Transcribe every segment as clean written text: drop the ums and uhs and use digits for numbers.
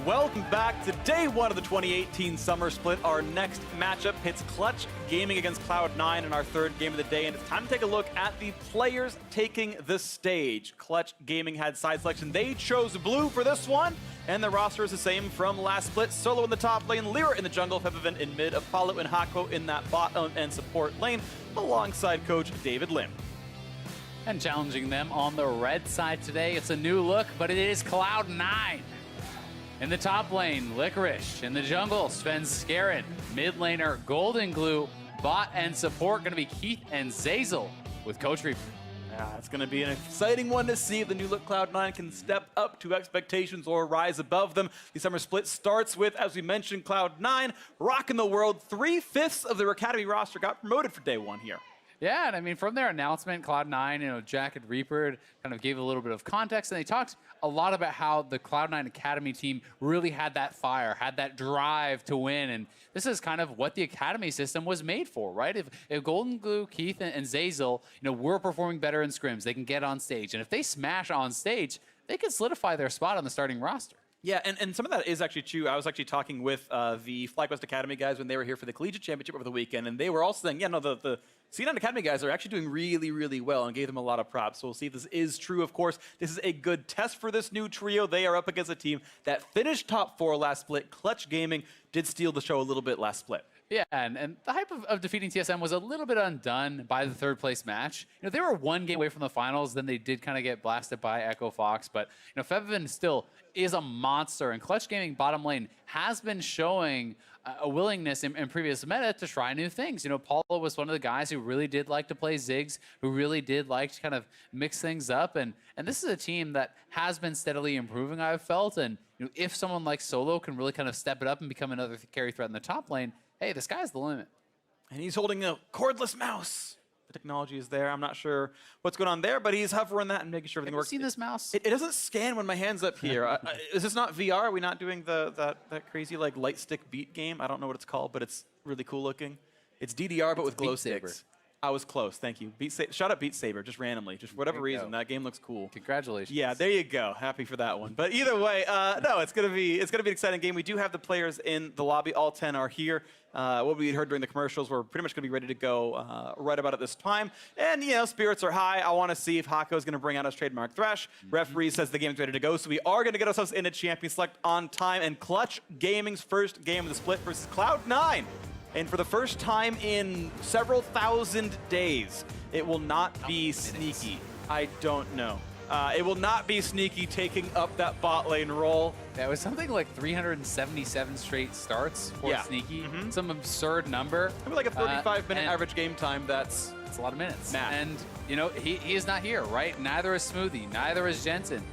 welcome back to day one of the 2018 Summer Split. Our next matchup hits Clutch Gaming against Cloud9 in our third game of the day, and it's time to take a look at the players taking the stage. Clutch Gaming had side selection. They chose blue for this one, and the roster is the same from last split. Solo in the top lane, Lyra in the jungle, Febiven in mid, Apollo and Hako in that bottom and support lane, alongside coach David Lim. And challenging them on the red side today, it's a new look, but it is Cloud9. In the top lane, Licorice. In the jungle, Sven Skarin. Mid laner, Golden Glue. Bot and support going to be Keith and Zazel with Coach Reaper. Yeah, it's going to be an exciting one to see if the new look Cloud9 can step up to expectations or rise above them. The summer split starts with, as we mentioned, Cloud9 rocking the world. 3/5 of their Academy roster got promoted for day one here. Yeah, and I mean, from their announcement, Cloud9, Jack and Reaper kind of gave a little bit of context, and they talked a lot about how the Cloud9 Academy team really had that fire, had that drive to win, and this is kind of what the Academy system was made for, right? If Golden Glue, Keith, and Zazel, were performing better in scrims, they can get on stage, and if they smash on stage, they can solidify their spot on the starting roster. Yeah, and some of that is actually true. I was actually talking with the FlyQuest Academy guys when they were here for the Collegiate Championship over the weekend, and they were also saying, yeah, no, the C9 Academy guys are actually doing really, really well and gave them a lot of props. So we'll see if this is true. Of course, this is a good test for this new trio. They are up against a team that finished top 4 last split. Clutch Gaming did steal the show a little bit last split. Yeah, and the hype of defeating TSM was a little bit undone by the third place match. They were one game away from the finals, then they did kind of get blasted by Echo Fox, but Febiven still is a monster, and Clutch Gaming bottom lane has been showing a willingness in previous meta to try new things. Paulo was one of the guys who really did like to play Ziggs, who really did like to kind of mix things up, and this is a team that has been steadily improving, I've felt, and if someone like Solo can really kind of step it up and become another carry threat in the top lane, hey, the sky's the limit. And he's holding a cordless mouse. The technology is there. I'm not sure what's going on there, but he's hovering that and making sure everything works. Have you seen this mouse? It doesn't scan when my hand's up here. Is this not VR? Are we not doing that crazy like light stick beat game? I don't know what it's called, but it's really cool looking. It's DDR, but with glow sticks. I was close. Thank you. Shout out Beat Saber, just randomly, just for whatever reason. That game looks cool. Congratulations. Yeah, there you go. Happy for that one. But either way, no, it's gonna be an exciting game. We do have the players in the lobby. All 10 are here. What we had heard during the commercials, we're pretty much gonna be ready to go right about at this time. And spirits are high. I want to see if Hako is gonna bring out his trademark thrash. Referee says the game's ready to go, so we are gonna get ourselves in a champion select on time. And Clutch Gaming's first game of the split versus Cloud9. And for the first time in several thousand days, it will not be sneaky. I don't know. It will not be sneaky taking up that bot lane role. That was something like 377 straight starts for sneaky. Some absurd number. Maybe like a 35-minute average game time. That's a lot of minutes. Math. And, he is not here, right? Neither is Smoothie. Neither is Jensen.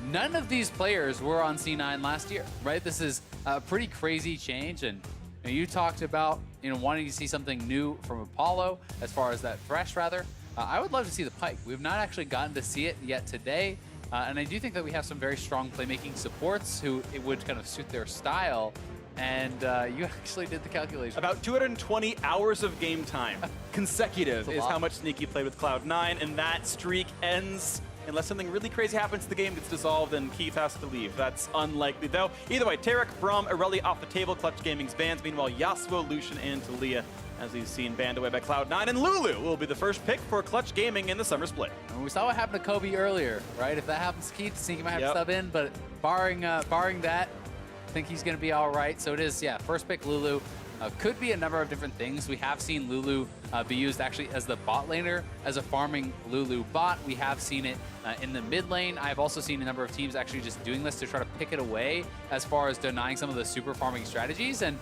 None of these players were on C9 last year, right? This is a pretty crazy change. And you talked about wanting to see something new from Apollo as far as that Thresh, rather. I would love to see the Pike. We've not actually gotten to see it yet today, and I do think that we have some very strong playmaking supports who it would kind of suit their style, and you actually did the calculation. About 220 hours of game time consecutive is how much Sneaky played with Cloud9, and that streak ends unless something really crazy happens, the game gets dissolved and Keith has to leave. That's unlikely, though. Either way, Tarek, Braum, Irelia off the table, Clutch Gaming's bans. Meanwhile, Yasuo, Lucian, and Talia, as we've seen, banned away by Cloud9. And Lulu will be the first pick for Clutch Gaming in the summer split. And we saw what happened to Kobe earlier, right? If that happens to Keith, Sneaky might have to sub in, but barring that, I think he's going to be all right. So it is, first pick Lulu. Could be a number of different things. We have seen Lulu be used actually as the bot laner, as a farming Lulu bot. We have seen it in the mid lane. I've also seen a number of teams actually just doing this to try to pick it away as far as denying some of the super farming strategies. And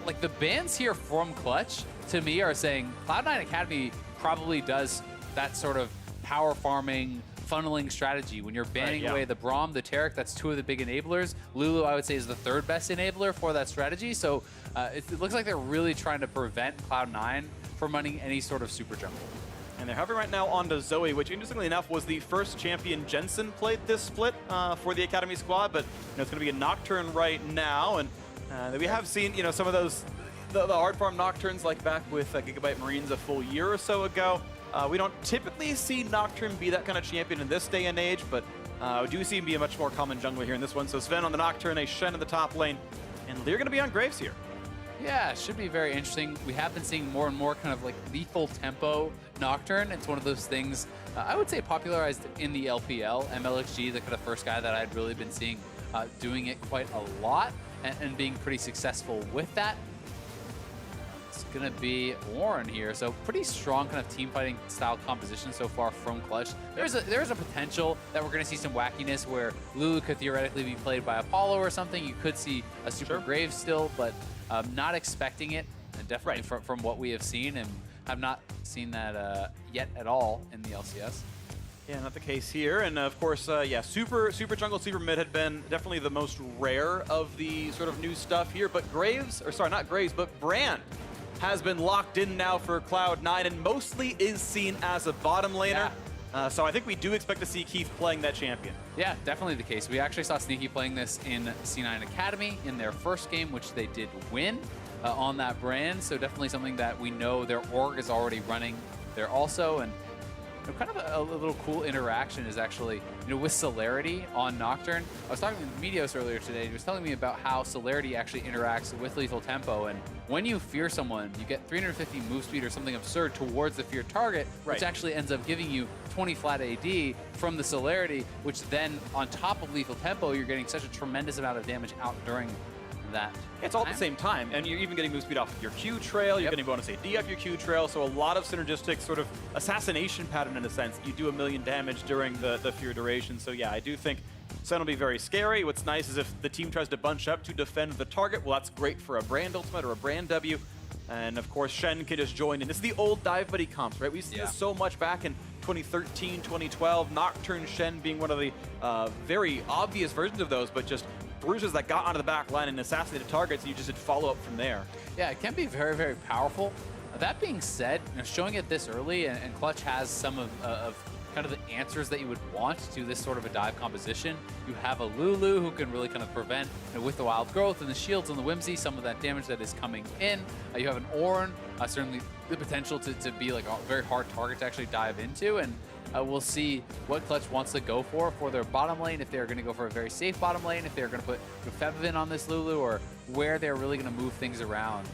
like the bans here from Clutch, to me, are saying Cloud9 Academy probably does that sort of power farming, funneling strategy. When you're banning away the Braum, the Tarek, that's two of the big enablers. Lulu, I would say, is the third best enabler for that strategy. So it looks like they're really trying to prevent Cloud9 from running any sort of super jungle. And they're hovering right now onto Zoe, which interestingly enough was the first champion Jensen played this split for the Academy squad, but it's going to be a Nocturne right now. And we have seen some of those, the hard farm Nocturnes like back with Gigabyte Marines a full year or so ago. We don't typically see Nocturne be that kind of champion in this day and age, but We do see him be a much more common jungler here in this one. So Sven on the Nocturne, a Shen in the top lane, and Lear going to be on Graves here. Yeah, it should be very interesting. We have been seeing more and more kind of like lethal tempo Nocturne. It's one of those things, I would say, popularized in the LPL. MLXG, the kind of first guy that I'd really been seeing doing it quite a lot and being pretty successful with that. It's going to be Warren here. So pretty strong kind of team fighting style composition so far from Clutch. There's a potential that we're going to see some wackiness where Lulu could theoretically be played by Apollo or something. You could see a Super Graves still, but not expecting it, and definitely from what we have seen, and have not seen that yet at all in the LCS. Yeah, not the case here. And of course, yeah, super jungle, super mid had been definitely the most rare of the sort of new stuff here. But Graves, or sorry, not Graves, but Brand has been locked in now for Cloud9 and mostly is seen as a bottom laner. Yeah. So I think we do expect to see Keith playing that champion. Yeah, definitely the case. We actually saw Sneaky playing this in C9 Academy in their first game, which they did win on that Brand. So definitely something that we know their org is already running there also. And kind of a little cool interaction is actually, with Celerity on Nocturne. I was talking with Medios earlier today. He was telling me about how Celerity actually interacts with lethal tempo. And when you fear someone, you get 350 move speed or something absurd towards the feared target, which actually ends up giving you 20 flat AD from the Celerity, which then on top of lethal tempo, you're getting such a tremendous amount of damage out during that. It's all at the same time, and you're even getting move speed off of your Q trail, you're getting bonus AD off your Q trail, so a lot of synergistic sort of assassination pattern in a sense. You do 1 million damage during the fear duration, so yeah, I do think Sen will be very scary. What's nice is if the team tries to bunch up to defend the target, well, that's great for a Brand ultimate or a Brand W, and of course Shen can just join in. This is the old dive buddy comps, right? We've seen this so much back in 2013, 2012, Nocturne Shen being one of the very obvious versions of those, but just bruises that got onto the back line and assassinated targets, and you just did follow up from there. Yeah, it can be very, very powerful. That being said, showing it this early, and Clutch has some of kind of the answers that you would want to this sort of a dive composition. You have a Lulu who can really kind of prevent, with the wild growth and the shields and the Whimsy, some of that damage that is coming in. You have an Ornn, certainly the potential to be like a very hard target to actually dive into, and we'll see what Clutch wants to go for their bottom lane, if they're going to go for a very safe bottom lane, if they're going to put Fevin on this Lulu, or where they're really going to move things around.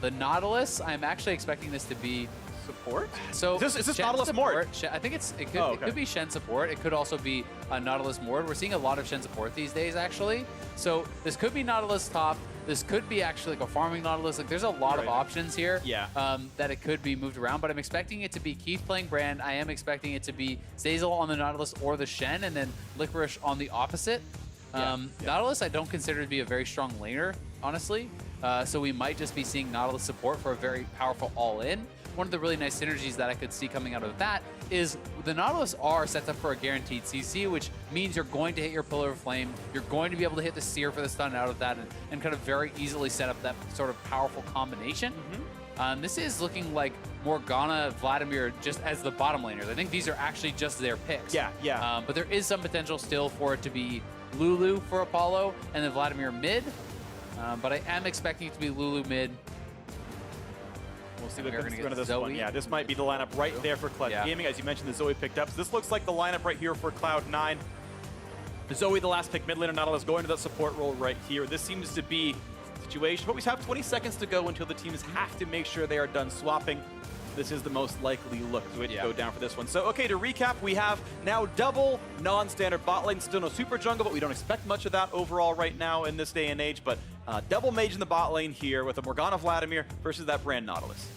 The Nautilus, I'm actually expecting this to be support. So is this Nautilus Mord? I think it could be Shen support. It could also be Nautilus Mord. We're seeing a lot of Shen support these days, actually. So this could be Nautilus top. This could be actually like a farming Nautilus. Like, there's a lot of options here that it could be moved around, but I'm expecting it to be Keith playing Brand. I am expecting it to be Zeyzal on the Nautilus or the Shen, and then Licorice on the opposite. Nautilus I don't consider to be a very strong laner, honestly. So we might just be seeing Nautilus support for a very powerful all-in. One of the really nice synergies that I could see coming out of that is the Nautilus are set up for a guaranteed CC, which means you're going to hit your Pillar of Flame, you're going to be able to hit the Seer for the stun out of that, and kind of very easily set up that sort of powerful combination. This is looking like Morgana, Vladimir just as the bottom laners. I think these are actually just their picks. But there is some potential still for it to be Lulu for Apollo and then Vladimir mid. But I am expecting it to be Lulu mid. We'll see what comes through into this one. Yeah, this might be the lineup right there for Clutch Gaming. As you mentioned, the Zoe picked up. So this looks like the lineup right here for Cloud9. Zoe, the last pick, mid laner, Nautilus going to that support role right here. This seems to be the situation, but we have 20 seconds to go until the teams have to make sure they are done swapping. This is the most likely look to go down for this one. So, okay, to recap, we have now double non-standard bot lane. Still no super jungle, but we don't expect much of that overall right now in this day and age. But double mage in the bot lane here with a Morgana Vladimir versus that Brand Nautilus.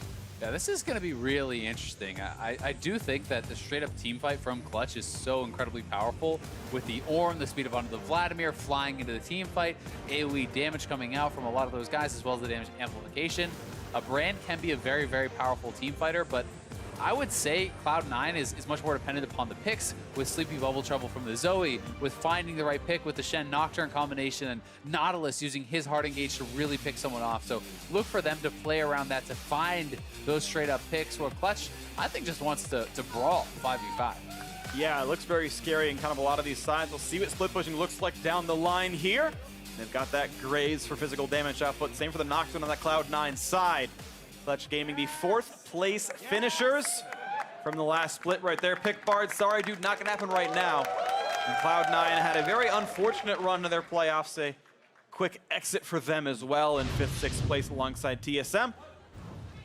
Yeah, this is going to be really interesting. I do think that the straight-up team fight from Clutch is so incredibly powerful with the Ornn, the speed of onto the Vladimir, flying into the team fight, AoE damage coming out from a lot of those guys, as well as the damage amplification. A Brand can be a very, very powerful team fighter, but I would say Cloud9 is much more dependent upon the picks, with Sleepy Bubble Trouble from the Zoe, with finding the right pick with the Shen Nocturne combination, and Nautilus using his hard engage to really pick someone off. So look for them to play around that to find those straight up picks, where Clutch, I think, just wants to brawl 5v5. Yeah, it looks very scary in kind of a lot of these sides. We'll see what split pushing looks like down the line here. They've got that Graze for physical damage output. Same for the Nocturne on that Cloud9 side. Clutch Gaming, the 4th place finishers from the last split right there. Pick Bard, sorry dude, not gonna happen right now. And Cloud9 had a very unfortunate run to their playoffs. A quick exit for them as well in 5th, 6th place alongside TSM.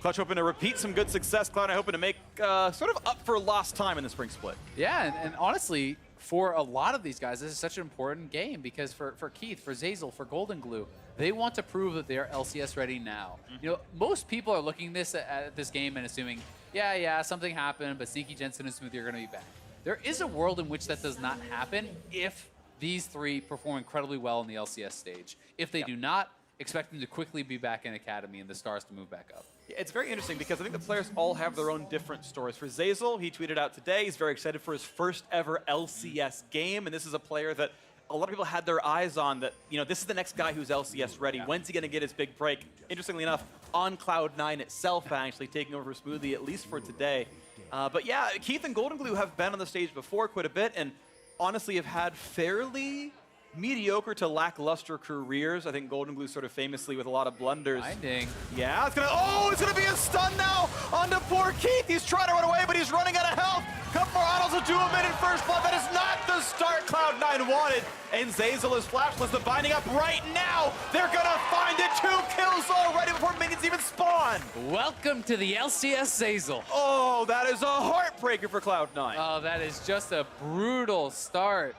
Clutch hoping to repeat some good success. Cloud9 hoping to make sort of up for lost time in the spring split. Yeah, and honestly, for a lot of these guys, this is such an important game because for Keith, for Zeyzal, for Golden Glue, they want to prove that they are LCS ready now. You know, most people are looking at this game and assuming, yeah, something happened, but Sneaky, Jensen, and Smoothie are going to be back. There is a world in which that does not happen if these three perform incredibly well in the LCS stage. If they do not, expect them to quickly be back in Academy and the stars to move back up. It's very interesting because I think the players all have their own different stories. For Zeyzal, he tweeted out today, he's very excited for his first ever LCS game, and this is a player that a lot of people had their eyes on that, you know, this is the next guy who's LCS ready. When's he going to get his big break? Interestingly enough, on Cloud9 itself, actually taking over for Smoothie, at least for today. But yeah, Keith and Golden Glue have been on the stage before quite a bit, and honestly have had fairly mediocre to lackluster careers. I think Golden Glue sort of famously with a lot of blunders. Binding. Yeah, it's gonna be a stun now onto poor Keith. He's trying to run away, but he's running out of health. Couple more autos will do him in first blood. That is not the start Cloud9 wanted. And Zeyzal is flashless. The binding up right now. They're gonna find it. 2 kills already before minions even spawn. Welcome to the LCS Zeyzal. Oh, that is a heartbreaker for Cloud9. Oh, that is just a brutal start.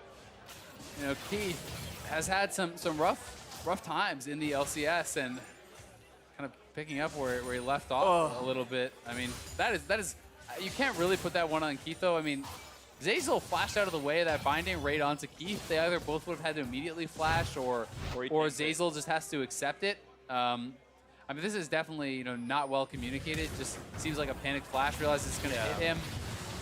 You know, Keith has had some rough times in the LCS and kind of picking up where he left off a little bit. I mean, that is you can't really put that one on Keith though. I mean, Zeyzal flashed out of the way of that binding right onto Keith. They either both would have had to immediately flash or Zeyzal just has to accept it. I mean, this is definitely, you know, not well communicated. Just seems like a panicked flash. Realizes it's going to hit him.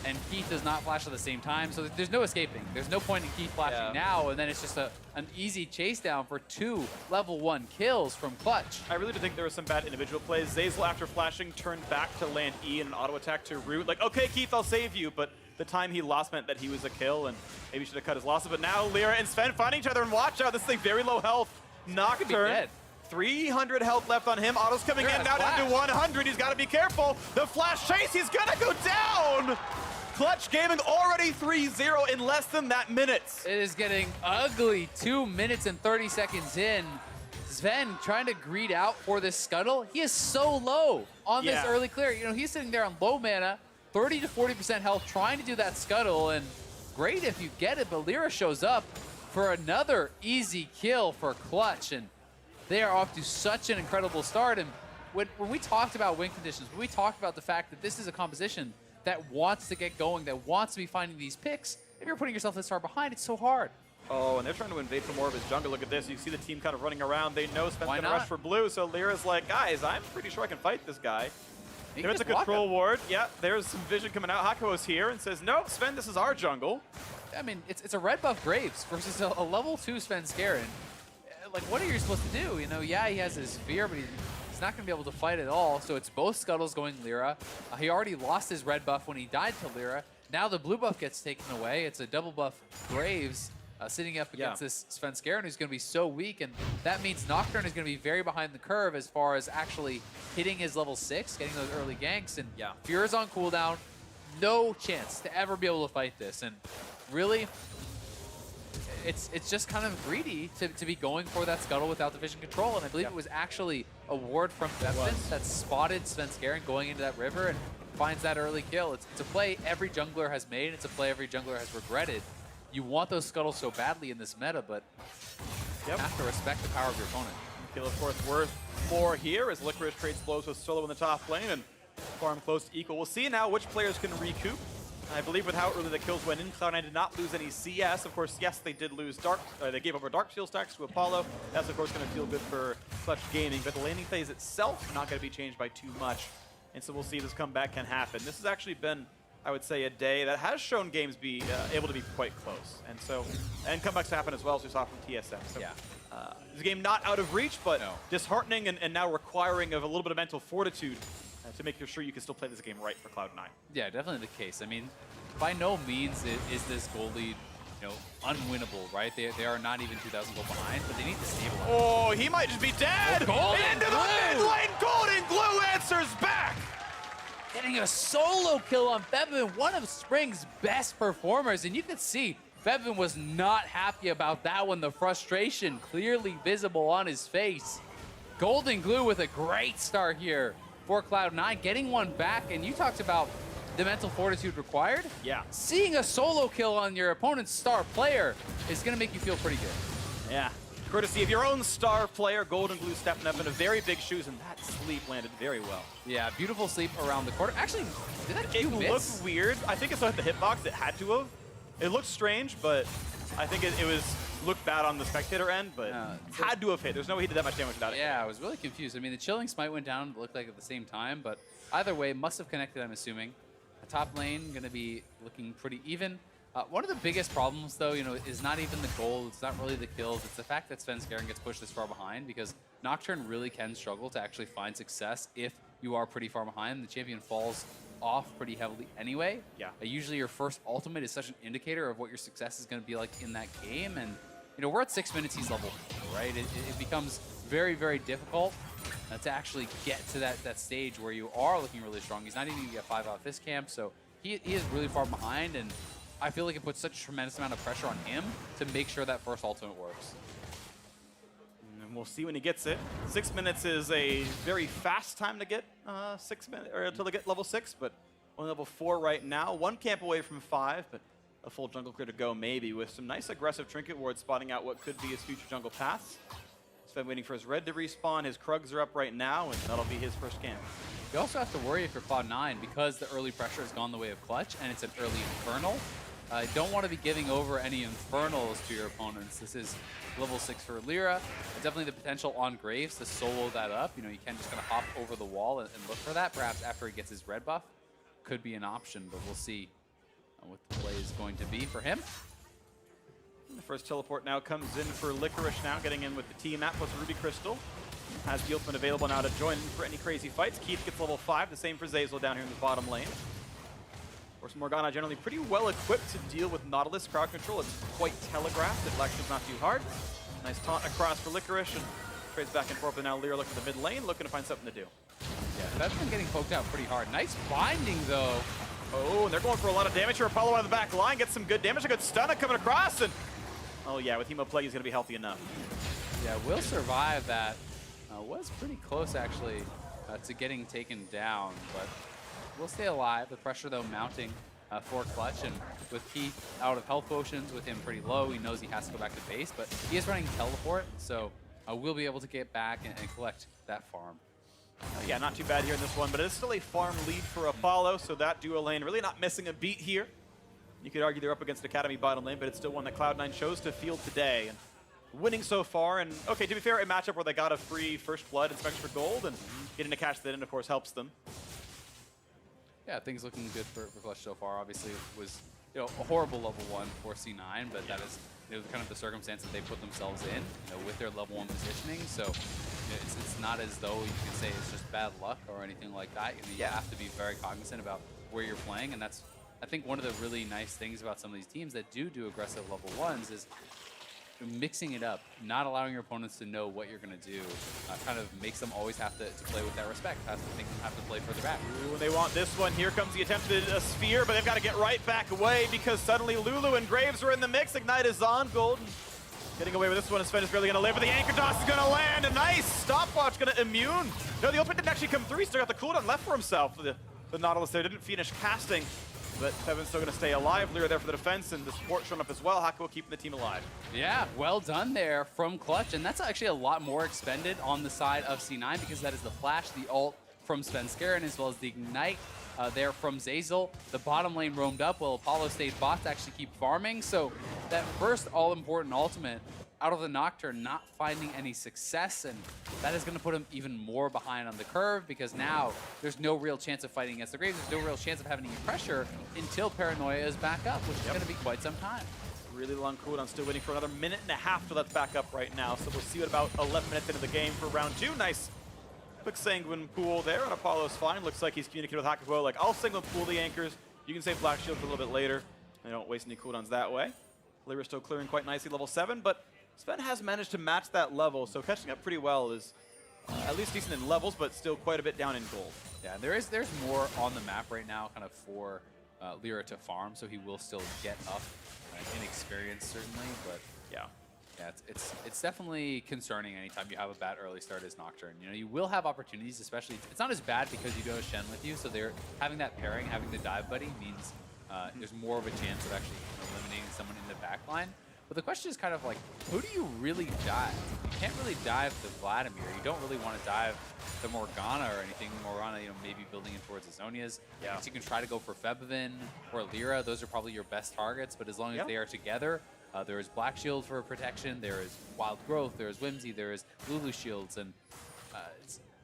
And Keith does not flash at the same time, so there's no escaping. There's no point in Keith flashing now, and then it's just an easy chase down for 2 level 1 kills from Clutch. I really do think there was some bad individual plays. Zeyzal, after flashing, turned back to land E in an auto attack to root. Like, okay, Keith, I'll save you, but the time he lost meant that he was a kill, and maybe should have cut his losses. But now Lyra and Sven finding each other, and watch out, this is a very low health Nocturne. 300 health left on him. Auto's coming in now down to 100. He's got to be careful. The flash chase, he's going to go down. Clutch Gaming already 3-0 in less than that minutes. It is getting ugly. 2 minutes and 30 seconds in. Sven trying to greed out for this scuttle. He is so low on this early clear. You know, he's sitting there on low mana, 30 to 40% health, trying to do that scuttle, and great if you get it, but Lyra shows up for another easy kill for Clutch, and they are off to such an incredible start. And when we talked about win conditions, when we talked about the fact that this is a composition that wants to get going, that wants to be finding these picks, if you're putting yourself this far behind, it's so hard. Oh, and they're trying to invade for more of his jungle. Look at this. You see the team kind of running around. They know Sven's going to rush for blue, so Lyra's like, guys, I'm pretty sure I can fight this guy. There's a control ward. Yeah, there's some vision coming out. Hako's here and says, no, Sven, this is our jungle. I mean, it's a red buff Graves versus a level 2 Sven Skarin. Like, what are you supposed to do? You know, yeah, he has his Sphere, but he's not going to be able to fight at all. So it's both scuttles going Lyra. He already lost his red buff when he died to Lyra. Now the blue buff gets taken away. It's a double buff Graves sitting up against this Sven Skarin, who's going to be so weak. And that means Nocturne is going to be very behind the curve as far as actually hitting his level 6, getting those early ganks. And Fear's on cooldown. No chance to ever be able to fight this. And really, it's just kind of greedy to be going for that scuttle without the vision control. And I believe it was actually a ward from Bepton that spotted Sven Skarin going into that river and finds that early kill. It's a play every jungler has made. It's a play every jungler has regretted. You want those scuttles so badly in this meta, but you have to respect the power of your opponent. Kill, of course, worth more here as Licorice trades blows with Solo in the top lane and farm close to equal. We'll see now which players can recoup. I believe with how early the kills went in, Cloud9 did not lose any CS. Of course, yes, they did lose Dark. They gave over Dark Shield stacks to Apollo. That's, of course, going to feel good for Clutch Gaming. But the landing phase itself not going to be changed by too much. And so we'll see if this comeback can happen. This has actually been, I would say, a day that has shown games be able to be quite close. And so, and comebacks happen as well, as we saw from TSM. So, it's a game not out of reach, but disheartening and now requiring of a little bit of mental fortitude to make sure you can still play this game right for Cloud9. Yeah, definitely the case. I mean, by no means is this gold lead, you know, unwinnable, right? They are not even 2,000 gold behind, but they need to stabilize. Oh, he might just be dead! Into the mid lane, Golden Glue answers back! Getting a solo kill on Bepton, one of Spring's best performers, and you can see Bevin was not happy about that one. The frustration clearly visible on his face. Golden Glue with a great start here for Cloud9, getting one back. And you talked about the mental fortitude required. Yeah. Seeing a solo kill on your opponent's star player is going to make you feel pretty good. Yeah. Courtesy of your own star player, Golden Glue stepping up into very big shoes, and that sleep landed very well. Yeah, beautiful sleep around the corner. Actually, did that It looked weird. I think it still hit the hitbox. It had to have. It looked strange, but I think it was looked bad on the spectator end, but had to have hit. There's no way he did that much damage without it. Yeah, I was really confused. I mean, the chilling smite went down, it looked like at the same time, but either way, must have connected, I'm assuming. The top lane going to be looking pretty even. One of the biggest problems, though, is not even the gold. It's not really the kills. It's the fact that Svenskeren gets pushed this far behind, because Nocturne really can struggle to actually find success if you are pretty far behind. The champion falls off pretty heavily anyway. Yeah. Usually your first ultimate is such an indicator of what your success is going to be like in that game. And, we're at 6 minutes, he's level 4, right? It becomes very, very difficult to actually get to that stage where you are looking really strong. He's not even going to get 5 out of this camp, so he is really far behind, and I feel like it puts such a tremendous amount of pressure on him to make sure that first ultimate works. And we'll see when he gets it. 6 minutes is a very fast time to get 6 minutes, or until they get level 6, but only level 4 right now. 1 camp away from 5, but a full jungle clear to go maybe, with some nice aggressive trinket wards spotting out what could be his future jungle paths. He's been waiting for his red to respawn. His Krugs are up right now, and that'll be his first camp. You also have to worry if you're Cloud9, because the early pressure has gone the way of Clutch, and it's an early Infernal. Don't want to be giving over any Infernals to your opponents. This is level 6 for Lyra. Definitely the potential on Graves to solo that up. You can just kind of hop over the wall and look for that. Perhaps after he gets his red buff, could be an option, but we'll see what the play is going to be for him. The first teleport now comes in for Licorice now, getting in with the team map plus Ruby Crystal. Has the ultimate available now to join in for any crazy fights. Keith gets level 5, the same for Zeyzal down here in the bottom lane. Of course, Morgana generally pretty well equipped to deal with Nautilus crowd control. It's quite telegraphed. It lectures not too hard. Nice taunt across for Licorice, and trades back and forth, and now Lyra looking for the mid lane, looking to find something to do. Yeah, that's been getting poked out pretty hard. Nice binding, though. Oh, and they're going for a lot of damage here. Apollo on the back line gets some good damage. A good stun coming across, and oh yeah, with Hemo Plague, he's going to be healthy enough. Yeah, will survive that. Was pretty close, actually, to getting taken down, but will stay alive. The pressure, though, mounting for Clutch, and with Keith out of health potions, with him pretty low, he knows he has to go back to base, but he is running teleport, so we'll be able to get back and collect that farm. Yeah, not too bad here in this one, but it is still a farm lead for Apollo, so that duo lane really not missing a beat here. You could argue they're up against Academy bottom lane, but it's still one that Cloud9 chose to field today. And winning so far, and okay, to be fair, a matchup where they got a free first blood and specs for gold, and getting to catch that in, of course, helps them. Yeah, things looking good for Clutch so far. Obviously, it was a horrible level 1 for C9, but that is kind of the circumstance that they put themselves in, with their level 1 positioning. So it's not as though you can say it's just bad luck or anything like that. You have to be very cognizant about where you're playing, and that's, I think, one of the really nice things about some of these teams that do aggressive level 1s is mixing it up, not allowing your opponents to know what you're going to do, kind of makes them always have to play with that respect, have to play further back. Ooh, they want this one. Here comes the attempted sphere, but they've got to get right back away because suddenly Lulu and Graves are in the mix. Ignite is on. Golden getting away with this one. Sven is barely going to live, but the anchor toss is going to land. A nice stopwatch, going to immune. No, the ultimate didn't actually come through. He still got the cooldown left for himself. The Nautilus there didn't finish casting, but Kevin's still going to stay alive. Lyra there for the defense, and the support showing up as well. Hako keeping the team alive. Yeah, well done there from Clutch, and that's actually a lot more expended on the side of C9 because that is the flash, the ult from Svenskeren, as well as the ignite there from Zeyzal. The bottom lane roamed up while Apollo stayed bot to actually keep farming. So that first all-important ultimate out of the Nocturne not finding any success, and that is going to put him even more behind on the curve because now there's no real chance of fighting against the Graves. There's no real chance of having any pressure until Paranoia is back up, which is going to be quite some time. Really long cooldown, still waiting for another minute and a half till that's back up right now. So we'll see what about 11 minutes into the game for round 2. Nice quick Sanguine pool there, and Apollo's fine. Looks like he's communicated with Hakuo, like, I'll Sanguine pool the anchors. You can save Black Shield for a little bit later. They don't waste any cooldowns that way. Lyra's still clearing quite nicely, level 7, but Sven has managed to match that level, so catching up pretty well is at least decent in levels, but still quite a bit down in gold. Yeah, there's more on the map right now kind of for Lyra to farm, so he will still get up inexperience certainly, but Yeah. yeah, it's definitely concerning anytime you have a bad early start as Nocturne. You know, you will have opportunities, especially it's not as bad because you do have Shen with you, so they're having that pairing, having the dive buddy means there's more of a chance of actually eliminating someone in the back line. But the question is kind of like, who do you really dive? You can't really dive the Vladimir. You don't really want to dive the Morgana or anything. Morgana, you know, maybe building in towards the Zonias. Yeah. You can try to go for Febvin or Lyra. Those are probably your best targets, but as long as they are together, there is Black Shield for protection, there is Wild Growth, there is Whimsy, there is Lulu Shields, and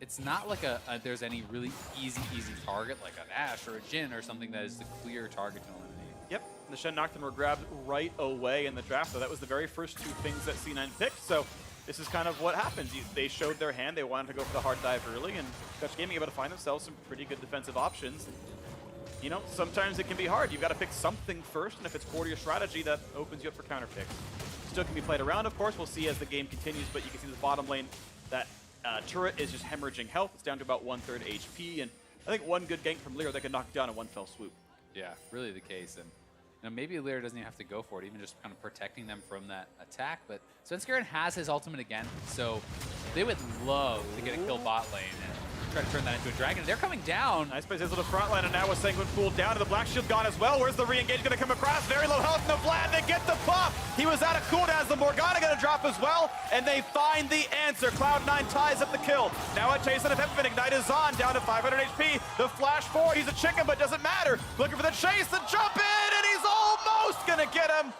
it's not like there's any really easy target like an Ashe or a Jhin or something that is the clear target to eliminate. Yep, the Shen Nocturne were grabbed right away in the draft, so that was the very first two things that C9 picked, so this is kind of what happens. They showed their hand, they wanted to go for the hard dive early, and Dutch Gaming able to find themselves some pretty good defensive options. You know, sometimes it can be hard. You've got to pick something first, and if it's core to your strategy, that opens you up for counter picks. Still can be played around, of course. We'll see as the game continues, but you can see the bottom lane, that turret is just hemorrhaging health. It's down to about 1/3 HP, and I think one good gank from Lyra that can knock it down in one fell swoop. Yeah, really the case. And you know, maybe Lyra doesn't even have to go for it, even just kind of protecting them from that attack. But Svenskeren has his ultimate again, so they would love to get a kill bot lane and try to turn that into a dragon. They're coming down. Nice plays into the front line, and now with Sanguine pulled down, and the Black Shield gone as well. Where's the re-engage going to come across? Very low health, and the Vlad, they get the pop. He was out of cooldown. Is the Morgana going to drop as well? And they find the answer. Cloud9 ties up the kill. Now a chase on a Peppermint. Ignite is on, down to 500 HP. The flash forward, he's a chicken, but doesn't matter. Looking for the chase, the jump in, and he's almost going to get him.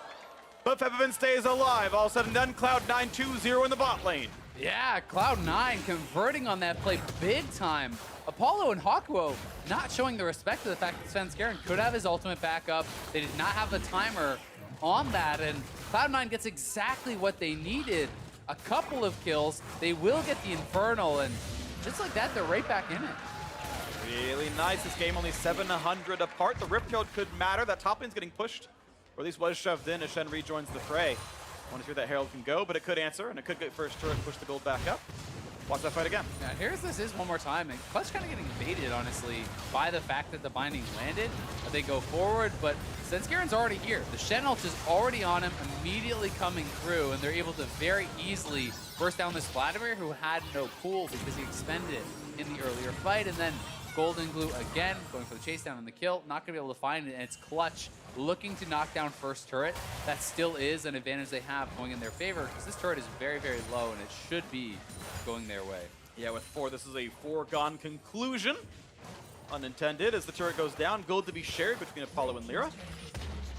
But Peppermint stays alive. All said and done, Cloud9 2-0 in the bot lane. Yeah, Cloud9 converting on that play big time. Apollo and Hakuo not showing the respect to the fact that Svenskeren could have his ultimate back up. They did not have the timer on that, and Cloud9 gets exactly what they needed. A couple of kills. They will get the Infernal, and just like that, they're right back in it. Really nice. This game only 700 apart. The Rift Herald could matter. That top lane's getting pushed, or at least was shoved in as Shen rejoins the fray. I want to see where that Herald can go, but it could answer, and it could get first turret and push the gold back up. Watch that fight again. Now here's this is one more time, and Clutch kind of getting baited, honestly, by the fact that the binding landed. They go forward, but Svenskeren's already here. The Shen ult is already on him, immediately coming through, and they're able to very easily burst down this Vladimir, who had no pool because he expended it in the earlier fight, and then Golden Glue again, going for the chase down and the kill. Not going to be able to find it, and it's Clutch looking to knock down first turret. That still is an advantage they have going in their favor, because this turret is very, very low, and it should be going their way. Yeah, with 4, this is a foregone conclusion. Unintended as the turret goes down. Gold to be shared between Apollo and Lyra.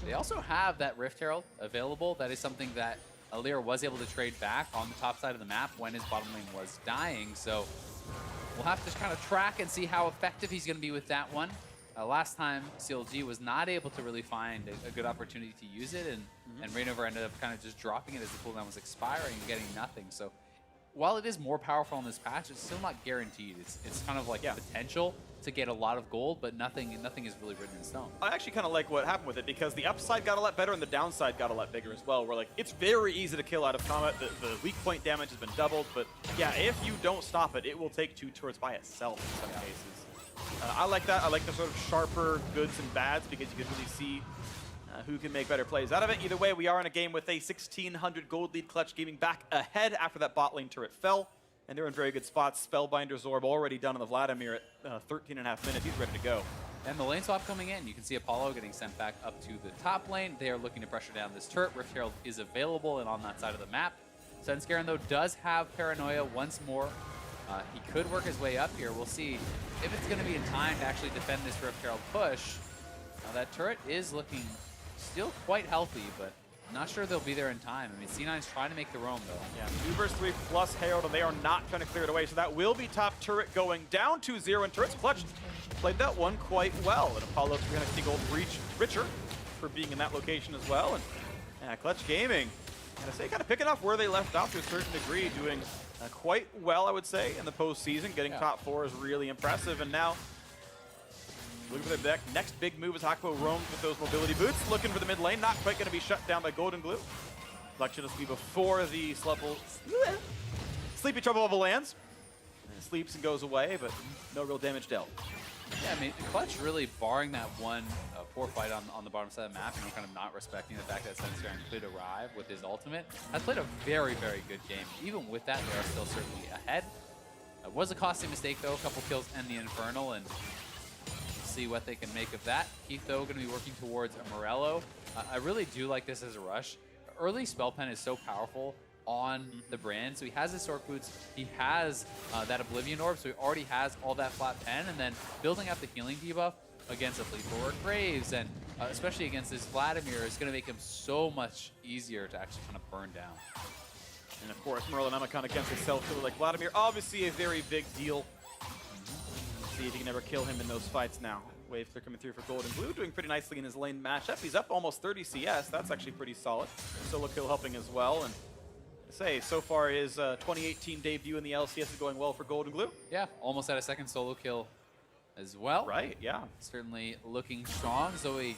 They also have that Rift Herald available. That is something that Lyra was able to trade back on the top side of the map when his bottom lane was dying, so we'll have to kind of track and see how effective he's going to be with that one. Last time, CLG was not able to really find a good opportunity to use it, and Rainover ended up kind of just dropping it as the cooldown was expiring and getting nothing. So while it is more powerful in this patch, it's still not guaranteed. It's kind of like potential to get a lot of gold, but nothing is really written in stone. I actually kind of like what happened with it, because the upside got a lot better and the downside got a lot bigger as well. Where like it's very easy to kill out of combat. The weak point damage has been doubled, but yeah, if you don't stop it, it will take 2 turrets by itself in some cases. I like that. I like the sort of sharper goods and bads, because you can really see who can make better plays out of it. Either way, we are in a game with a 1,600 gold lead. Clutch Gaming back ahead after that bot lane turret fell, and they're in very good spots. Spellbinder's Orb already done on the Vladimir at 13.5 minutes. He's ready to go. And the lane swap coming in. You can see Apollo getting sent back up to the top lane. They are looking to pressure down this turret. Rift Herald is available and on that side of the map. Svenskeren, though, does have Paranoia once more. He could work his way up here. We'll see if it's going to be in time to actually defend this Rift Herald push. Now, that turret is looking still quite healthy, but not sure they'll be there in time. I mean, C9's trying to make the roam, though. Yeah, 2 vs 3 plus Herald, and they are not trying to clear it away, so that will be top turret going down 2-0, and turrets Clutch played that one quite well, and Apollo 350 gold richer for being in that location as well. And Clutch Gaming, and I say kind of picking up where they left off to a certain degree, doing quite well, I would say, in the postseason. Getting top 4 is really impressive, and now looking for the next big move as Hakuo roams with those mobility boots, looking for the mid lane, not quite going to be shut down by Golden Glue. Collection will be before the Sleepy Trouble level lands. And sleeps and goes away, but no real damage dealt. Yeah, I mean, Clutch really barring that one poor fight on the bottom side of the map, kind of not respecting the fact that Senscaran could arrive with his ultimate, has played a very, very good game. Even with that, they are still certainly ahead. It was a costly mistake, though. A couple kills and the Infernal, and we'll see what they can make of that. Keith, though, going to be working towards a Morello. I really do like this as a rush. Early Spell Pen is so powerful on the Brand. So he has his Sork Boots, he has that Oblivion Orb, so he already has all that flat pen, and then building up the healing debuff against a Fleet Forward Graves, and especially against this Vladimir, is going to make him so much easier to actually kind of burn down. And of course, Merlin Amicon against a self-killer like Vladimir, obviously a very big deal. See if he can ever kill him in those fights now. Wave clear coming through for Gold and Blue, doing pretty nicely in his lane matchup. He's up almost 30 CS, that's actually pretty solid. Solo kill helping as well, and say, so far his 2018 debut in the LCS is going well for Gold and Blue. Yeah, almost had a second solo kill as well. Right, yeah. Certainly looking strong. Zoe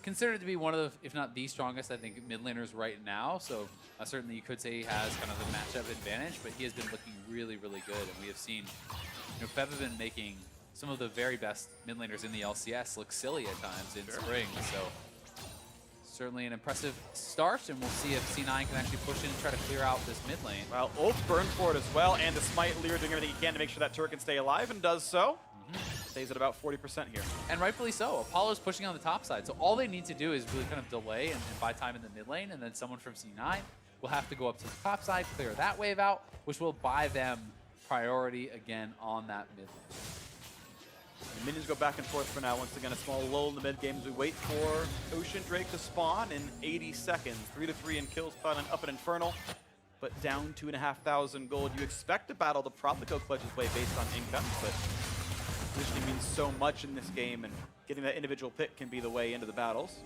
considered to be one of the, if not the strongest, I think, mid laners right now. So certainly you could say he has kind of the matchup advantage, but he has been looking really, really good. And we have seen, Fev have been making some of the very best mid laners in the LCS look silly at times in spring. So certainly an impressive start, and we'll see if C9 can actually push in and try to clear out this mid lane. Well, Ulf burned for it as well, and the Smite Lear doing everything he can to make sure that turret can stay alive, and does so. Stays at about 40% here. And rightfully so. Apollo's pushing on the top side, so all they need to do is really kind of delay and buy time in the mid lane, and then someone from C9 will have to go up to the top side, clear that wave out, which will buy them priority again on that mid lane. The minions go back and forth for now. Once again, a small lull in the mid game as we wait for Ocean Drake to spawn in 80 seconds. 3-3 in kills, Cloud9 up an Infernal, but down 2,500 gold. You expect a battle to probably go Clutch's way based on income, but positioning means so much in this game, and getting that individual pick can be the way into the battles.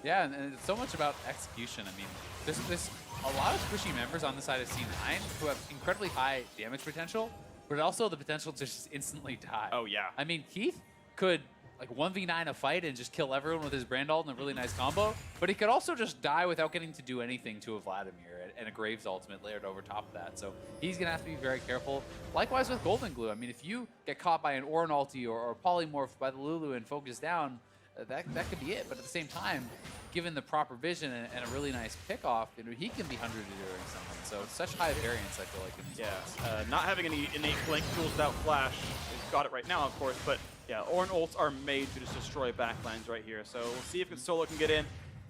Yeah, and it's so much about execution. I mean, there's a lot of squishy members on the side of C9 who have incredibly high damage potential, but also the potential to just instantly die. Oh, yeah. I mean, Keith could like 1v9 a fight and just kill everyone with his Brand ult in a really nice combo, but he could also just die without getting to do anything to a Vladimir and a Graves ultimate layered over top of that. So he's going to have to be very careful. Likewise with Golden Glue. I mean, if you get caught by an Ornn ulti or polymorph by the Lulu and focus down, that could be it. But at the same time, given the proper vision and a really nice pickoff, he can be 100 during someone. So it's such high variance, I feel like, in these fights. Not having any innate flank tools without flash. He's got it right now, of course, but yeah, Ornn ults are made to just destroy backlines right here. So we'll see if Solo can get in,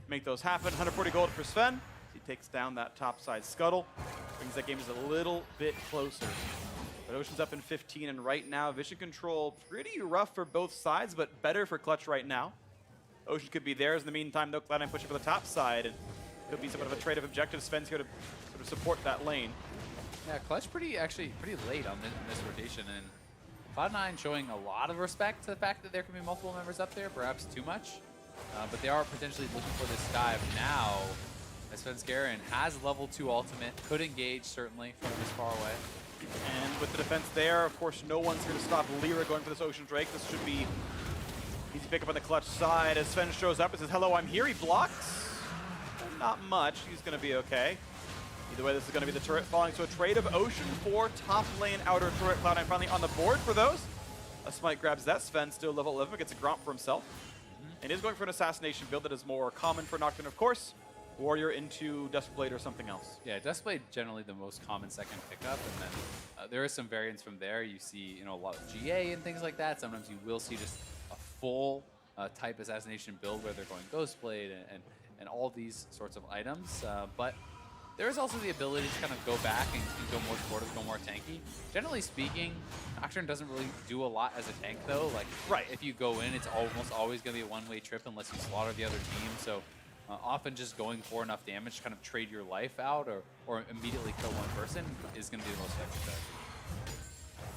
make those happen. 140 gold for Sven. He takes down that top side scuttle. Brings that game just a little bit closer. But Ocean's up in 15, and right now, vision control pretty rough for both sides, but better for Clutch right now. Ocean could be theirs. In the meantime, though, Cloud9 pushing for the top side, and could be somewhat of a trade of objectives. Sven's here to sort of support that lane. Yeah, Clutch actually pretty late on this rotation, and Cloud9 showing a lot of respect to the fact that there can be multiple members up there, perhaps too much. But they are potentially looking for this dive now, as Svenskeren has level 2 ultimate, could engage certainly from this far away. And with the defense there, of course, no one's here to stop Lyra going for this Ocean Drake. This should be easy pick up on the Clutch side as Sven shows up and says, hello, I'm here. He blocks. Not much. He's going to be okay. Either way, this is going to be the turret falling. So a trade of Ocean for top lane outer turret. Cloud9 finally on the board for those. A Smite grabs that. Sven still level 11, gets a Gromp for himself. And is going for an assassination build that is more common for Nocturne, of course. Warrior into Duskblade or something else. Yeah, Duskblade generally the most common second pickup, and then there is some variance from there. You see, a lot of GA and things like that. Sometimes you will see just a full type assassination build where they're going Ghostblade and all these sorts of items. But there is also the ability to kind of go back and go more supportive, go more tanky. Generally speaking, Nocturne doesn't really do a lot as a tank, though. Like, right. If you go in, it's almost always going to be a one-way trip unless you slaughter the other team. So often just going for enough damage to kind of trade your life out or immediately kill one person is going to be the most effective strategy.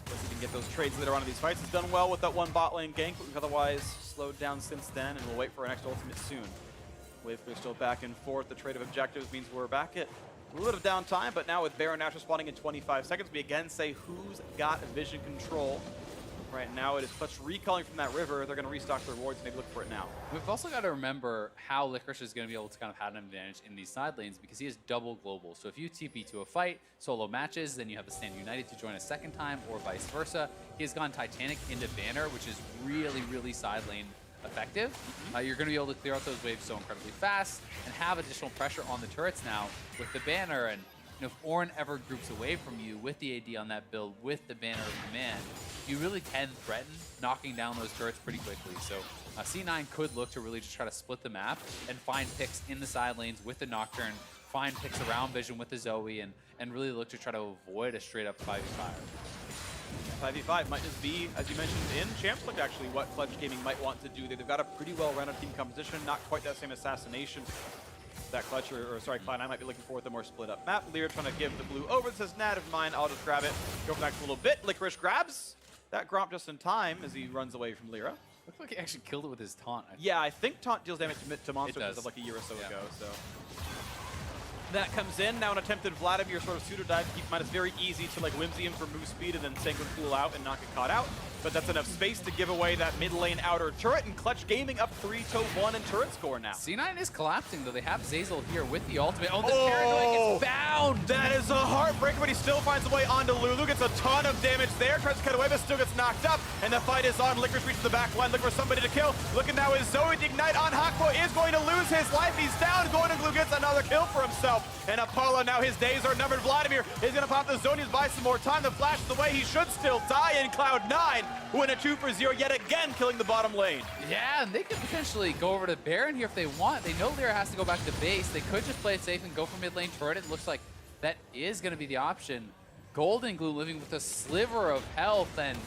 Unless you can get those trades later on in these fights. It's done well with that one bot lane gank, but we've otherwise slowed down since then, and we'll wait for our next ultimate soon. Wave clear still back and forth. The trade of objectives means we're back at a little bit of downtime, but now with Baron Nash respawning in 25 seconds, we again say who's got vision control Right now it is Clutch recalling from that river. They're going to restock their wards, maybe look for it now. We've also got to remember how Licorice is going to be able to kind of have an advantage in these side lanes because he is double global. So if you TP to a fight, solo matches, then you have the Stand United to join a second time or vice versa. He has gone Titanic into Banner, which is really, really side lane effective. You're going to be able to clear out those waves so incredibly fast and have additional pressure on the turrets now with the Banner. And if Ornn ever groups away from you with the AD on that build, with the Banner of Command, you really can threaten knocking down those turrets pretty quickly. So C9 could look to really just try to split the map and find picks in the side lanes with the Nocturne, find picks around Vision with the Zoe, and really look to try to avoid a straight up 5v5. 5v5 might just be, as you mentioned in Champs League, actually, what Clutch Gaming might want to do. They've got a pretty well-rounded team composition, not quite that same assassination that Clutch, or sorry, Cloud9 might be looking for with a more split-up map. Lear trying to give the blue over, says, nah, never mind, I'll just grab it. Go for the next little bit. Licorice grabs that Gromp just in time as he runs away from Lyra. Looks like he actually killed it with his taunt. Yeah, I think taunt deals damage to monsters as of like a year or so ago, so. That comes in, now an attempted Vladimir sort of pseudo-dive. Keep in mind, it's very easy to like Whimsy him for move speed and then Sanguine Pool out and not get caught out. But that's enough space to give away that mid lane outer turret, and Clutch Gaming up 3-1 in turret score now. C9 is collapsing, though. They have Zeyzal here with the ultimate. Oh, the Paranoid gets bound! That is a heartbreaker, but he still finds a way onto Lulu. Gets a ton of damage there, tries to cut away, but still gets knocked up. And the fight is on. Licorice reaches the back line, looking for somebody to kill. Looking now is Zoe. The Ignite on Hakpo is going to lose his life. He's down. Going to Glue gets another kill for himself. And Apollo, now his days are numbered. Vladimir is going to pop the zone. He's buy some more time. The flash is away. He should still die in Cloud9. Win a 2-for-0 yet again, killing the bottom lane. Yeah, and they could potentially go over to Baron here if they want. They know Lyra has to go back to base. They could just play it safe and go for mid lane turret. It looks like that is going to be the option. Golden Glue living with a sliver of health, and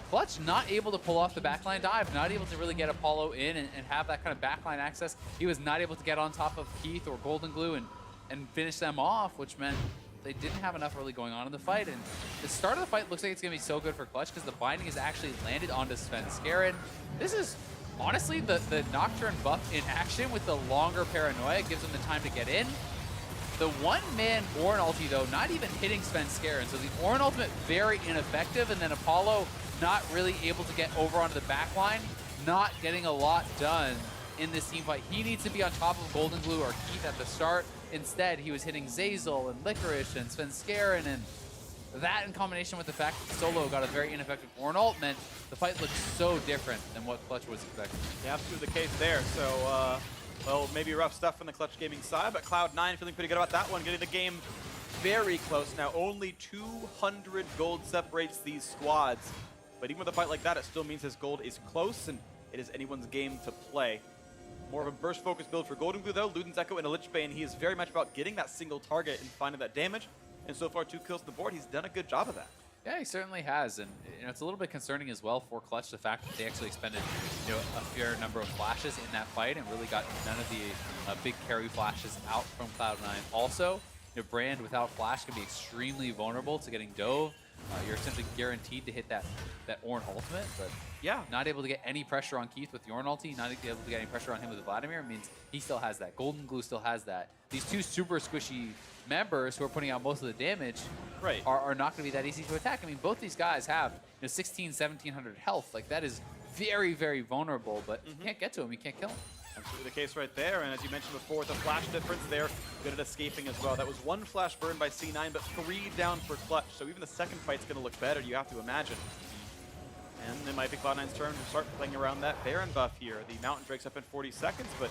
Clutch not able to pull off the backline dive, not able to really get Apollo in and have that kind of backline access. He was not able to get on top of Keith or Golden Glue and finish them off, which meant they didn't have enough really going on in the fight. And the start of the fight looks like it's going to be so good for Clutch because the binding is actually landed onto Svenskeren. This is honestly the Nocturne buff in action with the longer Paranoia. Gives him the time to get in. The one-man Ornn ulti, though, not even hitting Svenskeren. So the Ornn ultimate very ineffective, and then Apollo not really able to get over onto the back line, not getting a lot done in this team fight. He needs to be on top of Golden Glue or Keith at the start. Instead, he was hitting Zeyzal and Licorice and Svenskeren, and that in combination with the fact that Solo got a very ineffective Ornn ult meant the fight looked so different than what Clutch was expecting. Yeah, absolutely the case there. So, well, maybe rough stuff from the Clutch Gaming side, but Cloud9 feeling pretty good about that one, getting the game very close now. Only 200 gold separates these squads, but even with a fight like that, it still means his gold is close, and it is anyone's game to play. More of a burst-focused build for Golden Glue, though. Luden's Echo and a Lich Bane, he is very much about getting that single target and finding that damage. And so far, 2 kills on the board. He's done a good job of that. Yeah, he certainly has, and it's a little bit concerning as well for Clutch, the fact that they actually expended a fair number of flashes in that fight and really got none of the big carry flashes out from Cloud9. Also, Brand without flash can be extremely vulnerable to getting dove. You're essentially guaranteed to hit that Ornn ultimate, but yeah, not able to get any pressure on Keith with the Ornn ulti, not able to get any pressure on him with Vladimir means he still has that. Golden Glue still has that. These two super squishy members who are putting out most of the damage are not going to be that easy to attack. I mean, both these guys have 16, 1700 health. Like, that is very, very vulnerable, but you can't get to him. You can't kill him. Absolutely the case right there, and as you mentioned before, with the flash difference there, good at escaping as well. That was 1 flash burn by C9, but 3 down for Clutch, so even the second fight's going to look better, you have to imagine. And it might be Cloud9's turn to start playing around that Baron buff here. The Mountain Drake's up in 40 seconds, but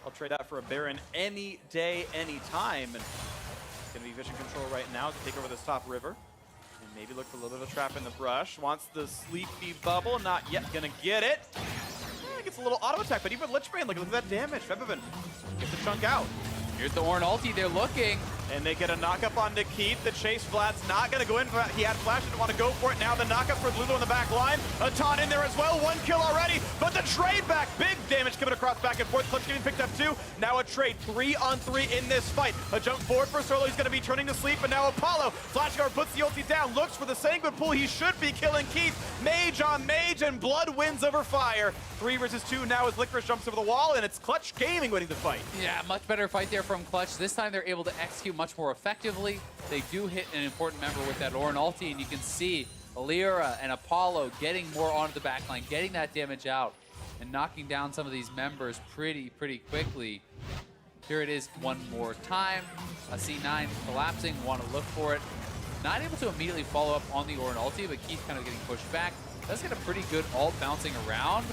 I'll trade that for a Baron any day, any time. And it's going to be vision control right now to take over this top river. And maybe look for a little bit of a trap in the brush. Wants the Sleepy Bubble, not yet going to get it. Gets a little auto attack, but even with Lich Bane, look at that damage. Febiven gets the chunk out. Here's the Ornn ulti, they're looking. And they get a knockup onto Keith. The chase Vlad's not going to go in. He had flash, didn't want to go for it. Now the knockup for Lulu on the back line. A taunt in there as well. 1 kill already, but the trade back. Big damage coming across back and forth. Clutch getting picked up too. Now a trade 3-on-3 in this fight. A jump forward for Solo. He's going to be turning to sleep, and now Apollo. Flashguard puts the ulti down. Looks for the Sanguine Pool. He should be killing Keith. Mage on Mage, and blood wins over fire. 3 versus 2 now as Licorice jumps over the wall, and it's Clutch Gaming winning the fight. Yeah, much better fight there from Clutch. This time they're able to execute much more effectively. They do hit an important member with that Ornn ulti, and you can see Lyra and Apollo getting more onto the backline, getting that damage out, and knocking down some of these members pretty quickly. Here it is one more time. A C9 collapsing, want to look for it. Not able to immediately follow up on the Ornn ulti, but Keith kind of getting pushed back. Does get a pretty good ult bouncing around.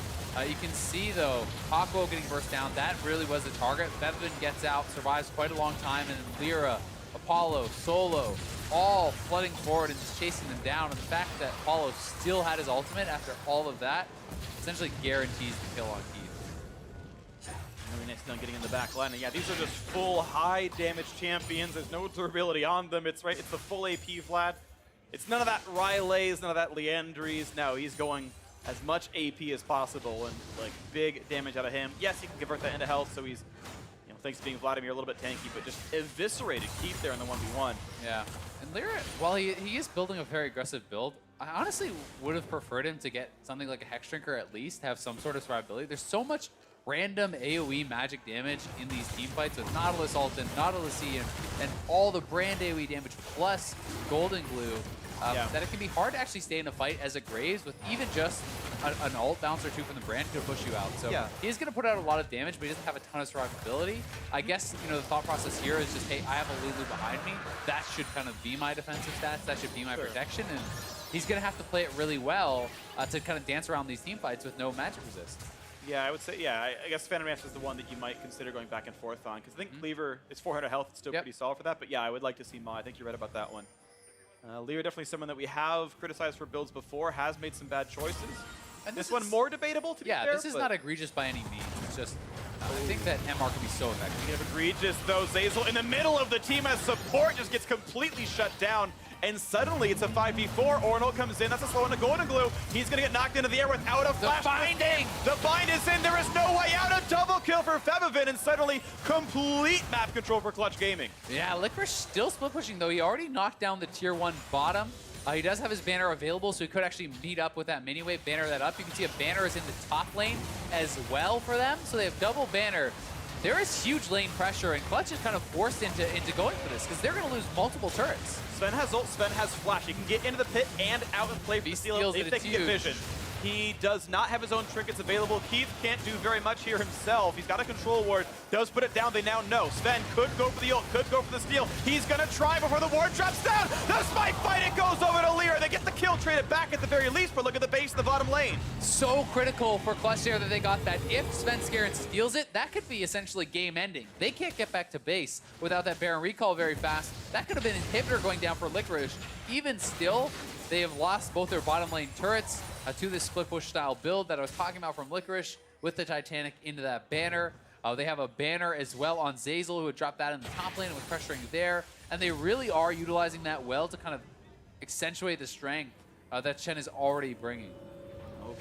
You can see, though, Hakuo getting burst down. That really was the target. Featherman gets out, survives quite a long time, and then Lyra, Apollo, Solo, all flooding forward and just chasing them down. And the fact that Apollo still had his ultimate after all of that essentially guarantees the kill on Keith. Really nice done getting in the back line. And yeah, these are just full high damage champions. There's no durability on them. It's right. It's the full AP Vlad. It's none of that Rileys, none of that Leandries. No, he's going as much AP as possible and like big damage out of him. Yes, he can convert that into health, so he's, you know, thanks to being Vladimir, a little bit tanky, but just eviscerated Keith there in the 1v1. Yeah, and Lyra, while he is building a very aggressive build, I honestly would have preferred him to get something like a Hex Drinker at least, have some sort of survivability. There's so much random AoE magic damage in these team fights with Nautilus Ult and Nautilus E and all the brand AoE damage plus Golden Glue. That it can be hard to actually stay in a fight as a Graves with even just an ult bounce or two from the brand could push you out. So he's going to put out a lot of damage, but he doesn't have a ton of survivability. I guess, you know, the thought process here is just, hey, I have a Lulu behind me. That should kind of be my defensive stats. That should be my protection. And he's going to have to play it really well to kind of dance around these team fights with no magic resist. Yeah, I would say, I guess Phantom Ramp is the one that you might consider going back and forth on, because I think Cleaver is 400 health. It's still pretty solid for that. But yeah, I would like to see Ma. I think you're right about that one. Lyra definitely someone that we have criticized for builds before, has made some bad choices. And this one more debatable, to be fair. Yeah, this is not egregious by any means. It's just, I think that MR can be so effective. Speaking of egregious, though, Zeyzal in the middle of the team as support just gets completely shut down. And suddenly it's a 5v4. Ornn comes in. That's a slow one to Golden Glue. He's going to get knocked into the air without a flash. The binding! The bind is in. There is no way out. A double kill for Febiven, and suddenly complete map control for Clutch Gaming. Yeah, Licorice still split pushing, though. He already knocked down the tier 1 bottom. He does have his banner available, so he could actually meet up with that mini wave, banner that up. You can see a banner is in the top lane as well for them, so they have double banner. There is huge lane pressure, and Clutch is kind of forced into going for this, because they're going to lose multiple turrets. Sven has ult, Sven has flash. He can get into the pit and out and play for the steal if they can get vision. He does not have his own trinkets available. Keith can't do very much here himself. He's got a control ward, does put it down. They now know. Sven could go for the ult, could go for the steal. He's going to try before the ward drops down. The spike fight, it goes over to Lyra. They get the kill, traded back at the very least, but look at the base in the bottom lane. So critical for Clutch there that they got that. If Sven Skaren steals it, that could be essentially game ending. They can't get back to base without that Baron recall very fast. That could have been inhibitor going down for Licorice. Even still, they have lost both their bottom lane turrets to this split push style build that I was talking about from Licorice with the Titanic into that banner. They have a banner as well on Zeyzal, who would drop that in the top lane and was pressuring there. And they really are utilizing that well to kind of accentuate the strength that Chen is already bringing.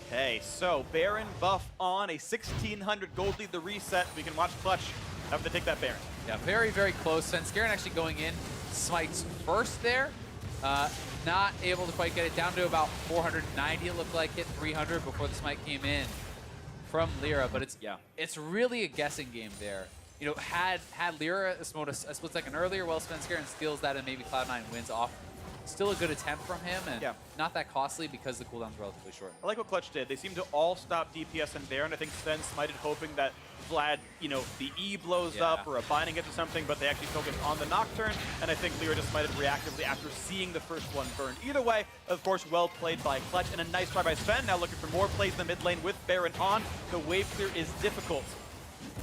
Okay, so Baron buff on, a 1,600 gold lead, the reset. We can watch Clutch have to take that Baron. Yeah, very close. Sven Skaren actually going in, smites first there. Not able to quite get it down to about 490, it looked like, hit 300 before the smite came in from Lyra, but it's really a guessing game there. You know, had Lyra smote a split second earlier, well, Sven Skaren steals that and maybe Cloud9 wins off. Still a good attempt from him, and not that costly because the cooldown's relatively short. I like what Clutch did. They seem to all stop DPS and Baron. I think Sven smited hoping that Vlad, you know, the E blows up or a binding gets or something, but they actually focused on the Nocturne, and I think Lyra just smited reactively after seeing the first one burn. Either way, of course, well played by Clutch, and a nice try by Sven. Now looking for more plays in the mid lane with Baron on. The wave clear is difficult.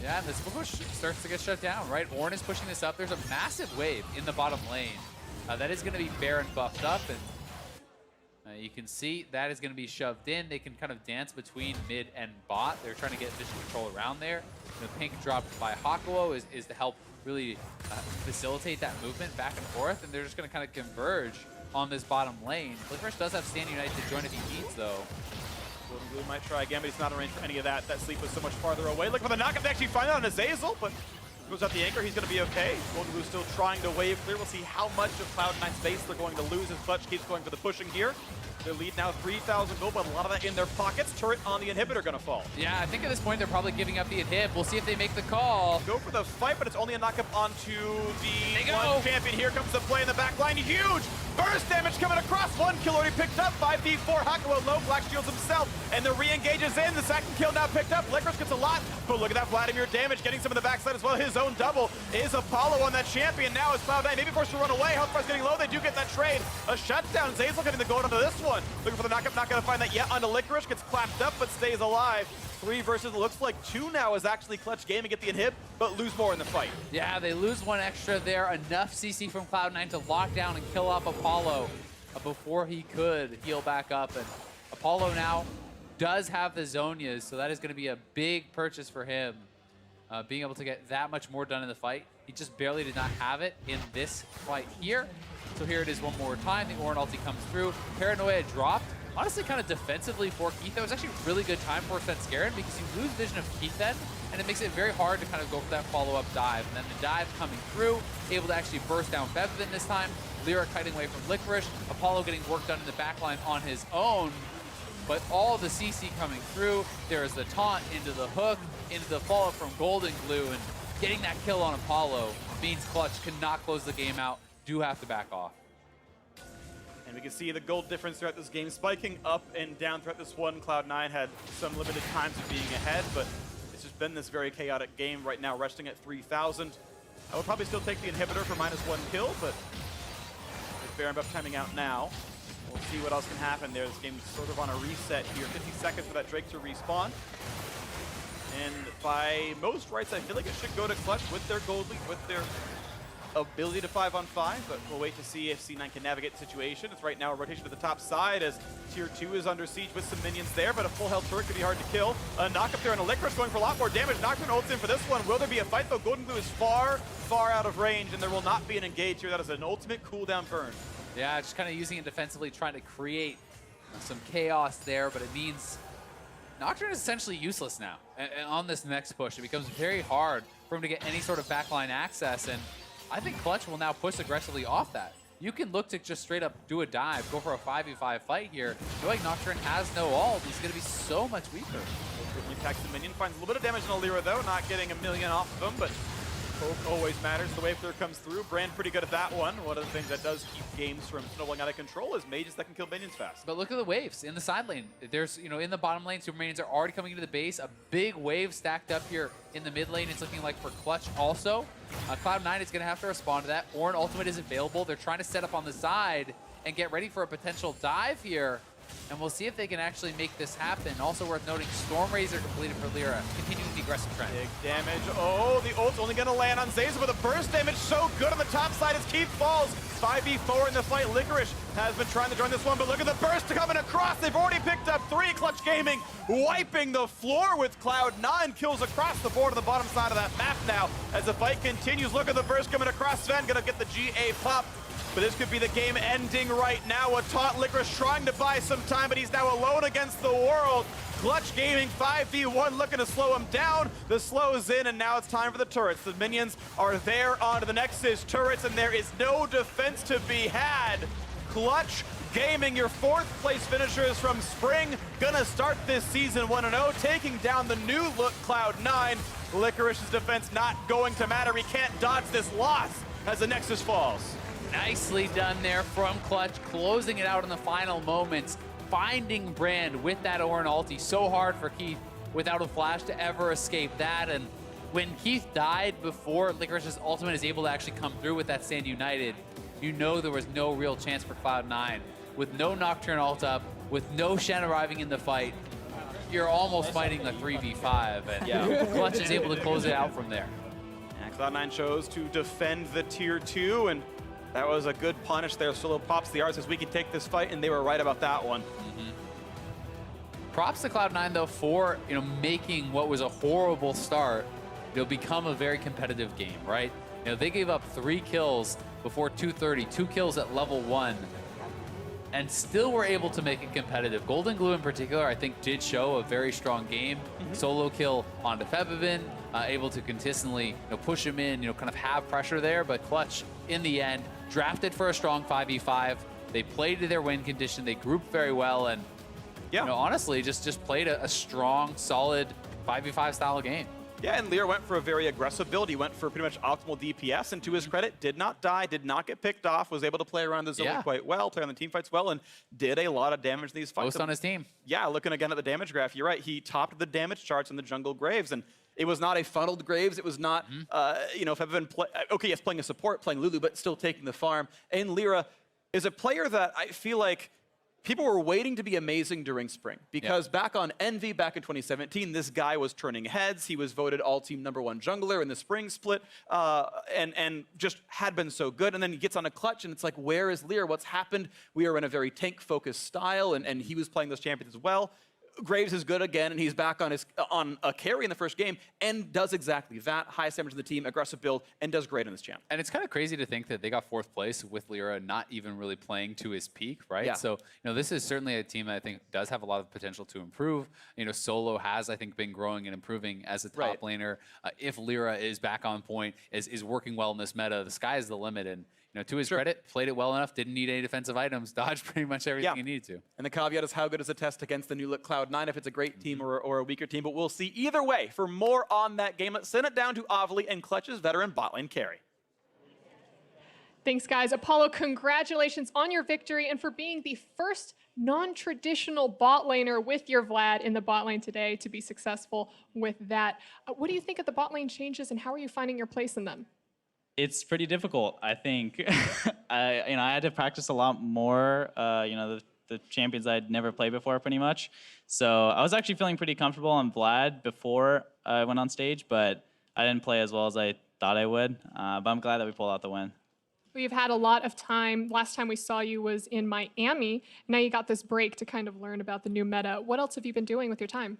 Yeah, and this push starts to get shut down, right? Ornn is pushing this up. There's a massive wave in the bottom lane. That is going to be Baron buffed up, and you can see that is going to be shoved in. They can kind of dance between mid and bot. They're trying to get vision control around there. The pink dropped by Hakuo is to help really facilitate that movement back and forth, and they're just going to kind of converge on this bottom lane. Licorice does have Stand Unite to join if he needs, though. Golden Glue might try again, but he's not in range for any of that. That sleep was so much farther away. Look for the knockup. They actually find out on Zeyzal, but goes out the anchor, he's going to be okay. Golden Glue still trying to wave clear. We'll see how much of Cloud9's base they're going to lose as Clutch keeps going for the pushing here. Their lead now 3,000 gold, but a lot of that in their pockets. Turret on the inhibitor gonna fall. Yeah, I think at this point they're probably giving up the inhib. We'll see if they make the call. Go for the fight, but it's only a knock-up onto They the go. one champion. Here comes the play in the back line. Huge burst damage coming across. 1 kill already picked up. 5v4. Hakuo low. Black shields himself. And the re-engages in. The second kill now picked up. Licorice gets a lot. But look at that Vladimir damage. Getting some of the backside as well. His own double is Apollo on that champion. Now it's Cloud9. Maybe forced to run away. Health bar's getting low. They do get that trade. A shutdown. Zazel getting the gold onto this one. Looking for the knockup. Not going to find that yet onto Licorice. Gets clapped up but stays alive. 3 versus, it looks like 2 now is actually Clutch Gaming get the inhib, but lose more in the fight. Yeah, they lose 1 extra there. Enough CC from Cloud9 to lock down and kill off Apollo before he could heal back up. And Apollo now does have the Zonias, so that is going to be a big purchase for him. Being able to get that much more done in the fight. He just barely did not have it in this fight here. So here it is one more time. The Orin ulti comes through. Paranoia dropped. Honestly, kind of defensively for Keith. That was actually a really good time for Svenskeren because you lose vision of Keith then, and it makes it very hard to kind of go for that follow-up dive. And then the dive coming through, able to actually burst down Bevvin this time. Lyra kiting away from Licorice. Apollo getting work done in the backline on his own. But all the CC coming through. There is the taunt into the hook, into the follow-up from Golden Glue, and getting that kill on Apollo means Clutch cannot close the game out. Do have to back off. And we can see the gold difference throughout this game, spiking up and down throughout this one. Cloud9 had some limited times of being ahead, but it's just been this very chaotic game right now, resting at 3,000. I would probably still take the inhibitor for -1 kill, but with Baron buff timing out now, we'll see what else can happen there. This game's sort of on a reset here. 50 seconds for that Drake to respawn. And by most rights, I feel like it should go to Clutch with their gold lead, with their ability to 5-on-5, but we'll wait to see if C9 can navigate the situation. It's right now a rotation to the top side as Tier 2 is under siege with some minions there, but a full health turret could be hard to kill. A knock up there on a Licorice going for a lot more damage. Nocturne ults in for this one. Will there be a fight though? Golden Glue is far, far out of range, and there will not be an engage here. That is an ultimate cooldown burn. Yeah, just kind of using it defensively, trying to create some chaos there, but it means Nocturne is essentially useless now. And on this next push, it becomes very hard for him to get any sort of backline access, and I think Clutch will now push aggressively off that. You can look to just straight up do a dive, go for a 5v5 fight here. I feel like Nocturne has no ult. He's going to be so much weaker. He attacks the minion, finds a little bit of damage on Lyra though, not getting a million off of him, but hope always matters. The wave clear comes through. Brand pretty good at that one. One of the things that does keep games from snowballing out of control is mages that can kill minions fast. But look at the waves in the side lane. There's, you know, in the bottom lane, super minions are already coming into the base. A big wave stacked up here in the mid lane. It's looking like for Clutch also. Cloud9 is going to have to respond to that. Orin ultimate is available. They're trying to set up on the side and get ready for a potential dive here. And we'll see if they can actually make this happen. Also worth noting, Storm Razor completed for Lyra, continuing the aggressive trend. Big damage. Oh, the ult's only going to land on Zaza with a burst damage. So good on the top side as Keith falls. 5v4 in the fight. Licorice has been trying to join this one, but look at the burst coming across. They've already picked up 3. Clutch Gaming wiping the floor with Cloud9. Kills across the board on the bottom side of that map now as the fight continues. Look at the burst coming across. Sven going to get the GA pop. But this could be the game ending right now. A taunt Licorice trying to buy some time, but he's now alone against the world. Clutch Gaming 5v1 looking to slow him down. The slow is in, and now it's time for the turrets. The minions are there onto the Nexus turrets, and there is no defense to be had. Clutch Gaming, your 4th place finishers from spring, gonna start this season 1-0, taking down the new look Cloud9. Licorice's defense not going to matter. He can't dodge this loss as the Nexus falls. Nicely done there from Clutch, closing it out in the final moments, finding Brand with that Orin ulti. So hard for Keith without a flash to ever escape that. And when Keith died before Licorice's ultimate is able to actually come through with that Stand United, you know there was no real chance for Cloud9. With no Nocturne ult up, with no Shen arriving in the fight, you're almost fighting a 3v5. And yeah, Clutch is able to close it out from there. And Cloud9 chose to defend the Tier 2, and that was a good punish there. Solo pops the art, says we can take this fight, and they were right about that one. Props to Cloud9 though for making what was a horrible start become a very competitive game, right? They gave up 3 kills before 230, 2 kills at level 1, and still were able to make it competitive. Golden Glue in particular, I think, did show a very strong game. Solo kill onto Febvin, able to consistently push him in, kind of have pressure there, but Clutch in the end drafted for a strong 5v5, They played to their win condition. They grouped very well, and Yeah. honestly, just played a strong, solid 5v5 style game. Yeah, and Lear went for a very aggressive build. He went for pretty much optimal DPS, and to his credit, did not die, did not get picked off, was able to play around the zone quite well, play on the team fights well, and did a lot of damage in these fights. Most on his team. Yeah, looking again at the damage graph, you're right. He topped the damage charts in the jungle Graves, and it was not a funneled Graves. It was not, you know, if I've been okay, yes, playing a support, playing Lulu, but still taking the farm. And Lyra is a player that I feel like people were waiting to be amazing during spring, because back on Envy, back in 2017, this guy was turning heads. He was voted all-team #1 jungler in the spring split, and just had been so good. And then he gets on a clutch, and it's like, where is Lear? What's happened? We are in a very tank-focused style, and he was playing those champions as well. Graves is good again, and he's back on a carry in the first game, and does exactly that. Highest damage in the team, aggressive build, and does great in this champ. And it's kind of crazy to think that they got 4th place with Lyra not even really playing to his peak, right? Yeah. So, you know, this is certainly a team that I think does have a lot of potential to improve. You know, Solo has, I think, been growing and improving as a top laner. If Lyra is back on point, is working well in this meta, the sky is the limit. And, you know, to his credit, played it well enough, didn't need any defensive items, dodged pretty much everything he needed to. And the caveat is, how good is a test against the new look Cloud9, if it's a great team or a weaker team, but we'll see. Either way, for more on that game, let's send it down to Avli and Clutch's veteran bot lane carry. Thanks, guys. Apollo, congratulations on your victory and for being the first non-traditional bot laner with your Vlad in the bot lane today to be successful with that. What do you think of the bot lane changes, and how are you finding your place in them? It's pretty difficult, I think. I had to practice a lot more. The champions I'd never played before, pretty much. So I was actually feeling pretty comfortable on Vlad before I went on stage, but I didn't play as well as I thought I would. But I'm glad that we pulled out the win. We've had a lot of time. Last time we saw you was in Miami. Now you got this break to kind of learn about the new meta. What else have you been doing with your time?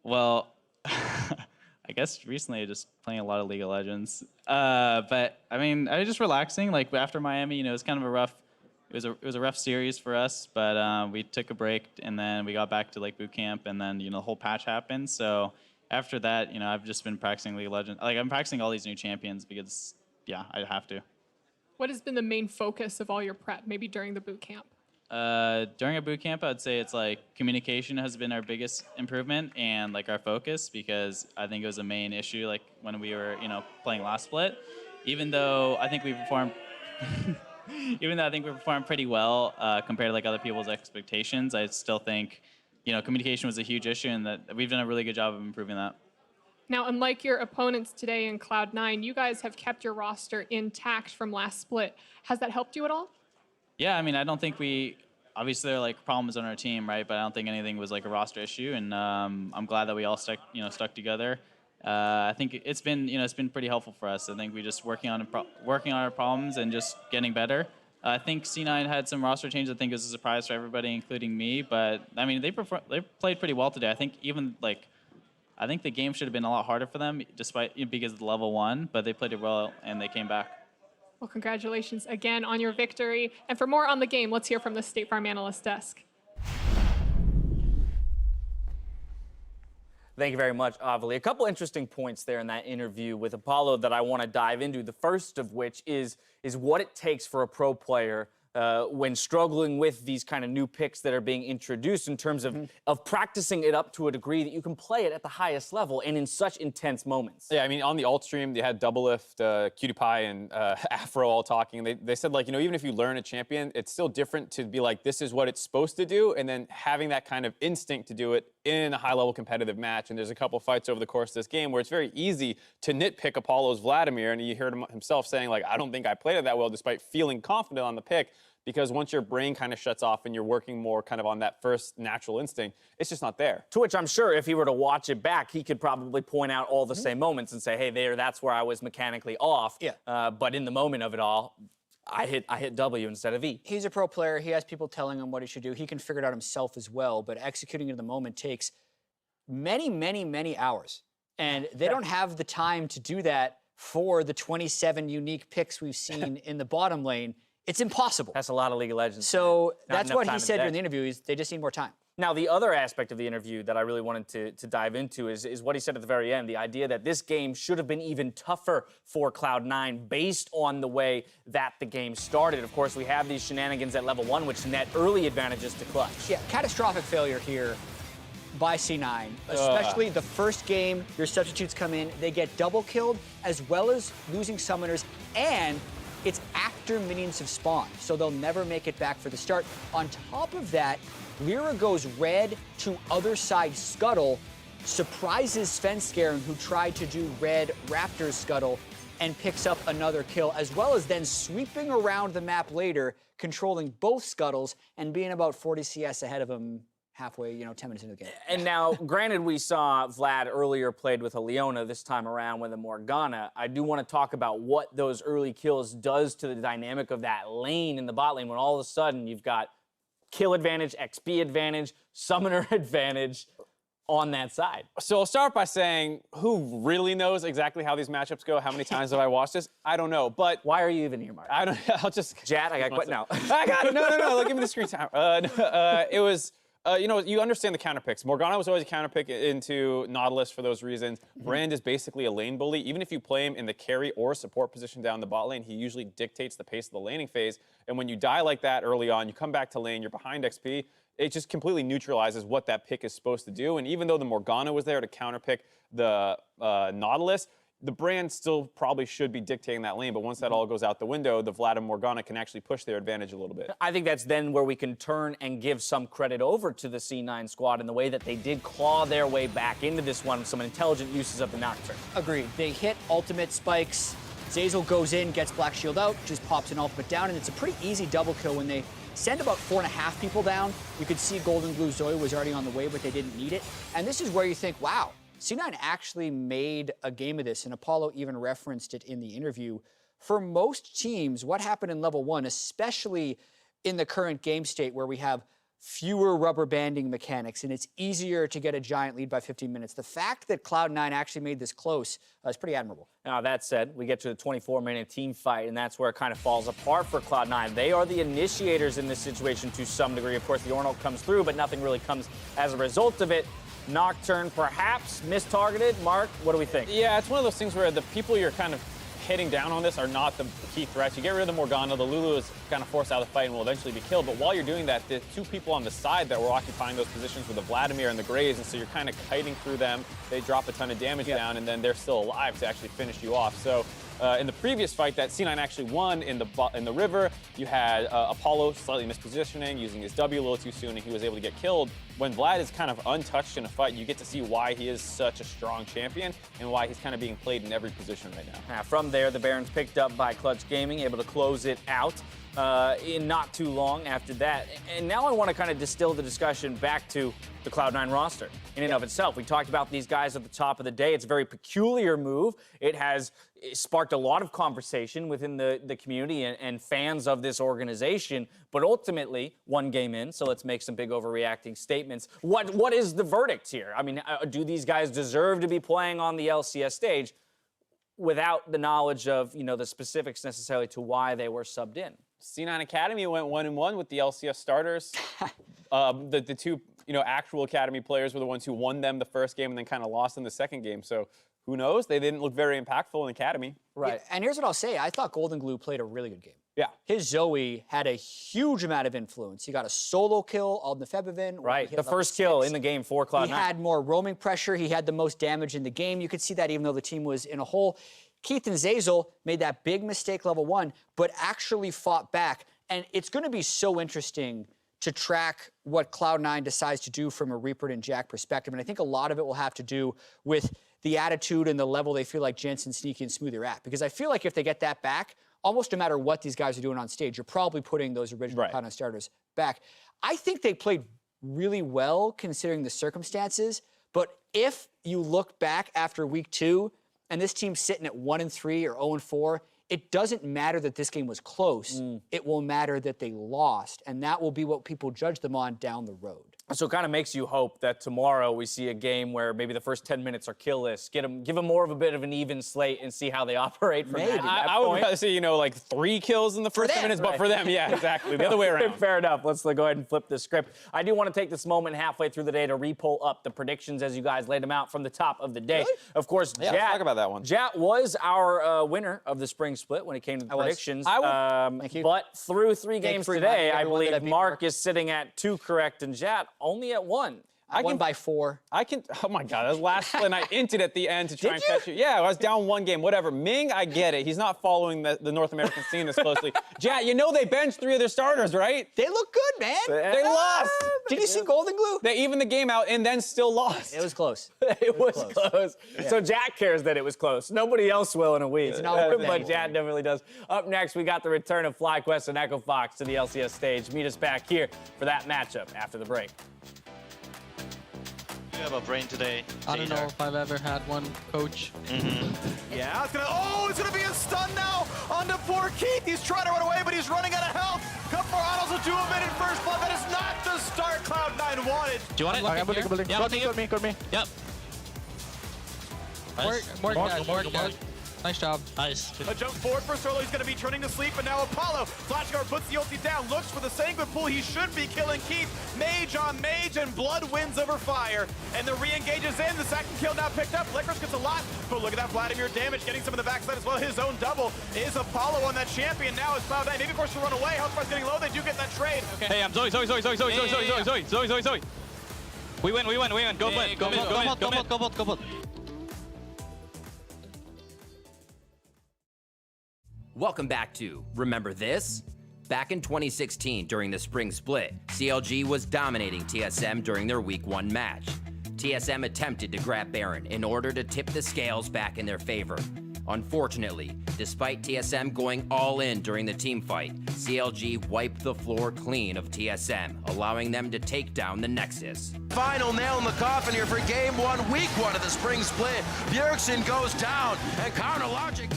Well, I guess recently just playing a lot of League of Legends. But I mean, I was just relaxing. Like after Miami, it was kind of a rough. It was a rough series for us, but we took a break and then we got back to like boot camp, and then the whole patch happened. So after that, I've just been practicing League of Legends. Like I'm practicing all these new champions because I have to. What has been the main focus of all your prep, maybe during the boot camp? During a boot camp, I'd say it's like communication has been our biggest improvement and like our focus, because I think it was a main issue like when we were playing last split. Even though I think we performed pretty well compared to like other people's expectations, I still think communication was a huge issue, and that we've done a really good job of improving that. Now, unlike your opponents today in Cloud9, you guys have kept your roster intact from last split. Has that helped you at all? Yeah, I mean, I don't think obviously there are like problems on our team, right? But I don't think anything was like a roster issue, and I'm glad that we all stuck together. I think it's been pretty helpful for us. I think we just working on our problems and just getting better. I think C9 had some roster changes. I think it was a surprise for everybody, including me. But I mean, they played pretty well today. I think I think the game should have been a lot harder for them, because of the level 1. But they played it well and they came back. Well, congratulations again on your victory. And for more on the game, let's hear from the State Farm Analyst Desk. Thank you very much, Avali. A couple interesting points there in that interview with Apollo that I want to dive into. The first of which is what it takes for a pro player when struggling with these kind of new picks that are being introduced, in terms of practicing it up to a degree that you can play it at the highest level and in such intense moments. Yeah, I mean, on the alt stream, they had Doublelift, Cutie Pie, and Afro all talking. They said, like, even if you learn a champion, it's still different to be like, this is what it's supposed to do, and then having that kind of instinct to do it in a high-level competitive match. And there's a couple fights over the course of this game where it's very easy to nitpick Apollo's Vladimir, and you heard him himself saying, like, I don't think I played it that well, despite feeling confident on the pick. Because once your brain kind of shuts off and you're working more kind of on that first natural instinct, it's just not there. To which I'm sure if he were to watch it back, he could probably point out all the same moments and say, hey, that's where I was mechanically off. Yeah. But in the moment of it all, I hit W instead of E. He's a pro player. He has people telling him what he should do. He can figure it out himself as well, but executing it in the moment takes many, many, many hours. And they don't have the time to do that for the 27 unique picks we've seen in the bottom lane. It's impossible. That's a lot of League of Legends. So Not that's enough what time he in said the during day. the interview, is they just need more time. Now, the other aspect of the interview that I really wanted to dive into is what he said at the very end, the idea that this game should have been even tougher for Cloud9 based on the way that the game started. Of course, we have these shenanigans at level 1, which net early advantages to Clutch. Yeah, catastrophic failure here by C9, especially the first game. Your substitutes come in, they get double killed, as well as losing summoners, and it's after minions have spawned, so they'll never make it back for the start. On top of that, Lyra goes red to other side scuttle, surprises Svenskeren, who tried to do red Raptor's scuttle, and picks up another kill, as well as then sweeping around the map later, controlling both scuttles and being about 40 CS ahead of him halfway, 10 minutes into the game. And now, granted, we saw Vlad earlier played with a Leona, this time around with a Morgana. I do want to talk about what those early kills does to the dynamic of that lane in the bot lane when all of a sudden you've got kill advantage, XP advantage, summoner advantage on that side. So I'll start by saying, who really knows exactly how these matchups go? How many times have I watched this? I don't know, but Why are you even here, Mark? I don't. I'll just. Jat, I got quit now. I got it. No. Give me the screen time. It was. You understand the counter picks. Morgana was always a counter pick into Nautilus for those reasons. Brand is basically a lane bully. Even if you play him in the carry or support position down the bot lane, he usually dictates the pace of the laning phase. And when you die like that early on, you come back to lane, you're behind XP, it just completely neutralizes what that pick is supposed to do. And even though the Morgana was there to counter pick the Nautilus, the Brand still probably should be dictating that lane, but once that all goes out the window, the Vlad and Morgana can actually push their advantage a little bit. I think that's then where we can turn and give some credit over to the C9 squad in the way that they did claw their way back into this one with some intelligent uses of the Nocturne. Agreed. They hit ultimate spikes. Zazel goes in, gets Black Shield out, just pops an ultimate down, and it's a pretty easy double kill when they send about 4.5 people down. You could see Golden Glue Zoe was already on the way, but they didn't need it. And this is where you think, wow, C9 actually made a game of this, and Apollo even referenced it in the interview. For most teams, what happened in level 1, especially in the current game state where we have fewer rubber banding mechanics and it's easier to get a giant lead by 15 minutes, the fact that Cloud9 actually made this close is pretty admirable. Now, that said, we get to the 24-minute team fight, and that's where it kind of falls apart for Cloud9. They are the initiators in this situation to some degree. Of course, the Ornal comes through, but nothing really comes as a result of it. Nocturne perhaps mistargeted. Mark, what do we think? Yeah, it's one of those things where the people you're kind of hitting down on this are not the key threats. You get rid of the Morgana, the Lulu is kind of forced out of the fight and will eventually be killed. But while you're doing that, the two people on the side that were occupying those positions were the Vladimir and the Graves, and so you're kind of kiting through them. They drop a ton of damage down, and then they're still alive to actually finish you off. So in the previous fight that C9 actually won in the river, you had Apollo slightly mispositioning, using his W a little too soon, and he was able to get killed. When Vlad is kind of untouched in a fight, you get to see why he is such a strong champion and why he's kind of being played in every position right now. From there, the Barons picked up by Clutch Gaming, able to close it out in not too long after that. And now I want to kind of distill the discussion back to the Cloud9 roster in and of itself. We talked about these guys at the top of the day. It's a very peculiar move. It has sparked a lot of conversation within the community and fans of this organization. But ultimately, one game in, so let's make some big overreacting statements. What is the verdict here? I mean, do these guys deserve to be playing on the LCS stage without the knowledge of, the specifics necessarily to why they were subbed in? C9 Academy went 1-1 with the LCS starters. The two, actual Academy players were the ones who won them the first game and then kind of lost in the second game. So who knows? They didn't look very impactful in Academy. Right. And here's what I'll say. I thought Golden Glue played a really good game. Yeah. His Zoe had a huge amount of influence. He got a solo kill on the Febivin. Right. The first kill in the game for Cloud9. He had more roaming pressure. He had the most damage in the game. You could see that even though the team was in a hole. Keith and Zazel made that big mistake level 1, but actually fought back. And it's going to be so interesting to track what Cloud9 decides to do from a Reaper and Jack perspective. And I think a lot of it will have to do with the attitude and the level they feel like Jensen, Sneaky, and Smooth are at. Because I feel like if they get that back, almost no matter what these guys are doing on stage, you're probably putting those original Cloud9 starters back. I think they played really well considering the circumstances. But if you look back after week 2, and this team's sitting at 1-3 or 0-4, it doesn't matter that this game was close. It will matter that they lost, and that will be what people judge them on down the road. So it kind of makes you hope that tomorrow we see a game where maybe the first 10 minutes are killless, give them more of a bit of an even slate and see how they operate from that I would point. rather see, like 3 kills in the first 10 minutes, but for them, yeah, exactly. The other way around. Fair enough. Let's go ahead and flip the script. I do want to take this moment halfway through the day to re-pull up the predictions as you guys laid them out from the top of the day. Really? Of course, Yeah, let's talk about that one. Jat was our winner of the spring split when it came to the predictions. Thank you. But through 3 games for today, reminding I everyone that believe I beat Mark Mark. is sitting at 2 correct and Jat only at 1. I won by 4. Oh my God, that was last split, and I inted at the end to try and catch you. Yeah, I was down 1 game, whatever. Ming, I get it. He's not following the North American scene this closely. Jat, they benched 3 of their starters, right? They look good, man. They lost. Did you see Golden Glue? They evened the game out and then still lost. It was close. It was close. Yeah. So Jat cares that it was close. Nobody else will in a week. not worth But anything. Jat definitely does. Up next, we got the return of FlyQuest and Echo Fox to the LCS stage. Meet us back here for that matchup after the break. You have a brain today. I don't know if I've ever had one, coach. Yeah, it's gonna be a stun now onto poor Keith. He's trying to run away, but he's running out of health. Couple more autos will do him in first blood. That is not the start Cloud9 wanted. Do you want it? I'm building. Yeah, I'll take it. Got me. Yep. More cash. Nice job. Nice. A jump forward for Solo. He's going to be turning to sleep, and now Apollo. Flashguard puts the ulti down, looks for the Sanguine pull. He should be killing Keith. Mage on Mage, and Blood wins over Fire. And the re-engages in. The second kill now picked up. Licorice gets a lot, but look at that Vladimir damage, getting some of the backside as well. His own double is Apollo on that champion. Now is Cloud9. Maybe forced to run away. Health bar's getting low. They do get that trade. Okay. Hey, I'm Zoe. We win. Go mid. Welcome back to Remember This? Back in 2016, during the spring split, CLG was dominating TSM during their Week 1 match. TSM attempted to grab Baron in order to tip the scales back in their favor. Unfortunately, despite TSM going all in during the team fight, CLG wiped the floor clean of TSM, allowing them to take down the Nexus. Final nail in the coffin here for Game 1, Week 1 of the spring split. Bjergsen goes down, and Counter Logic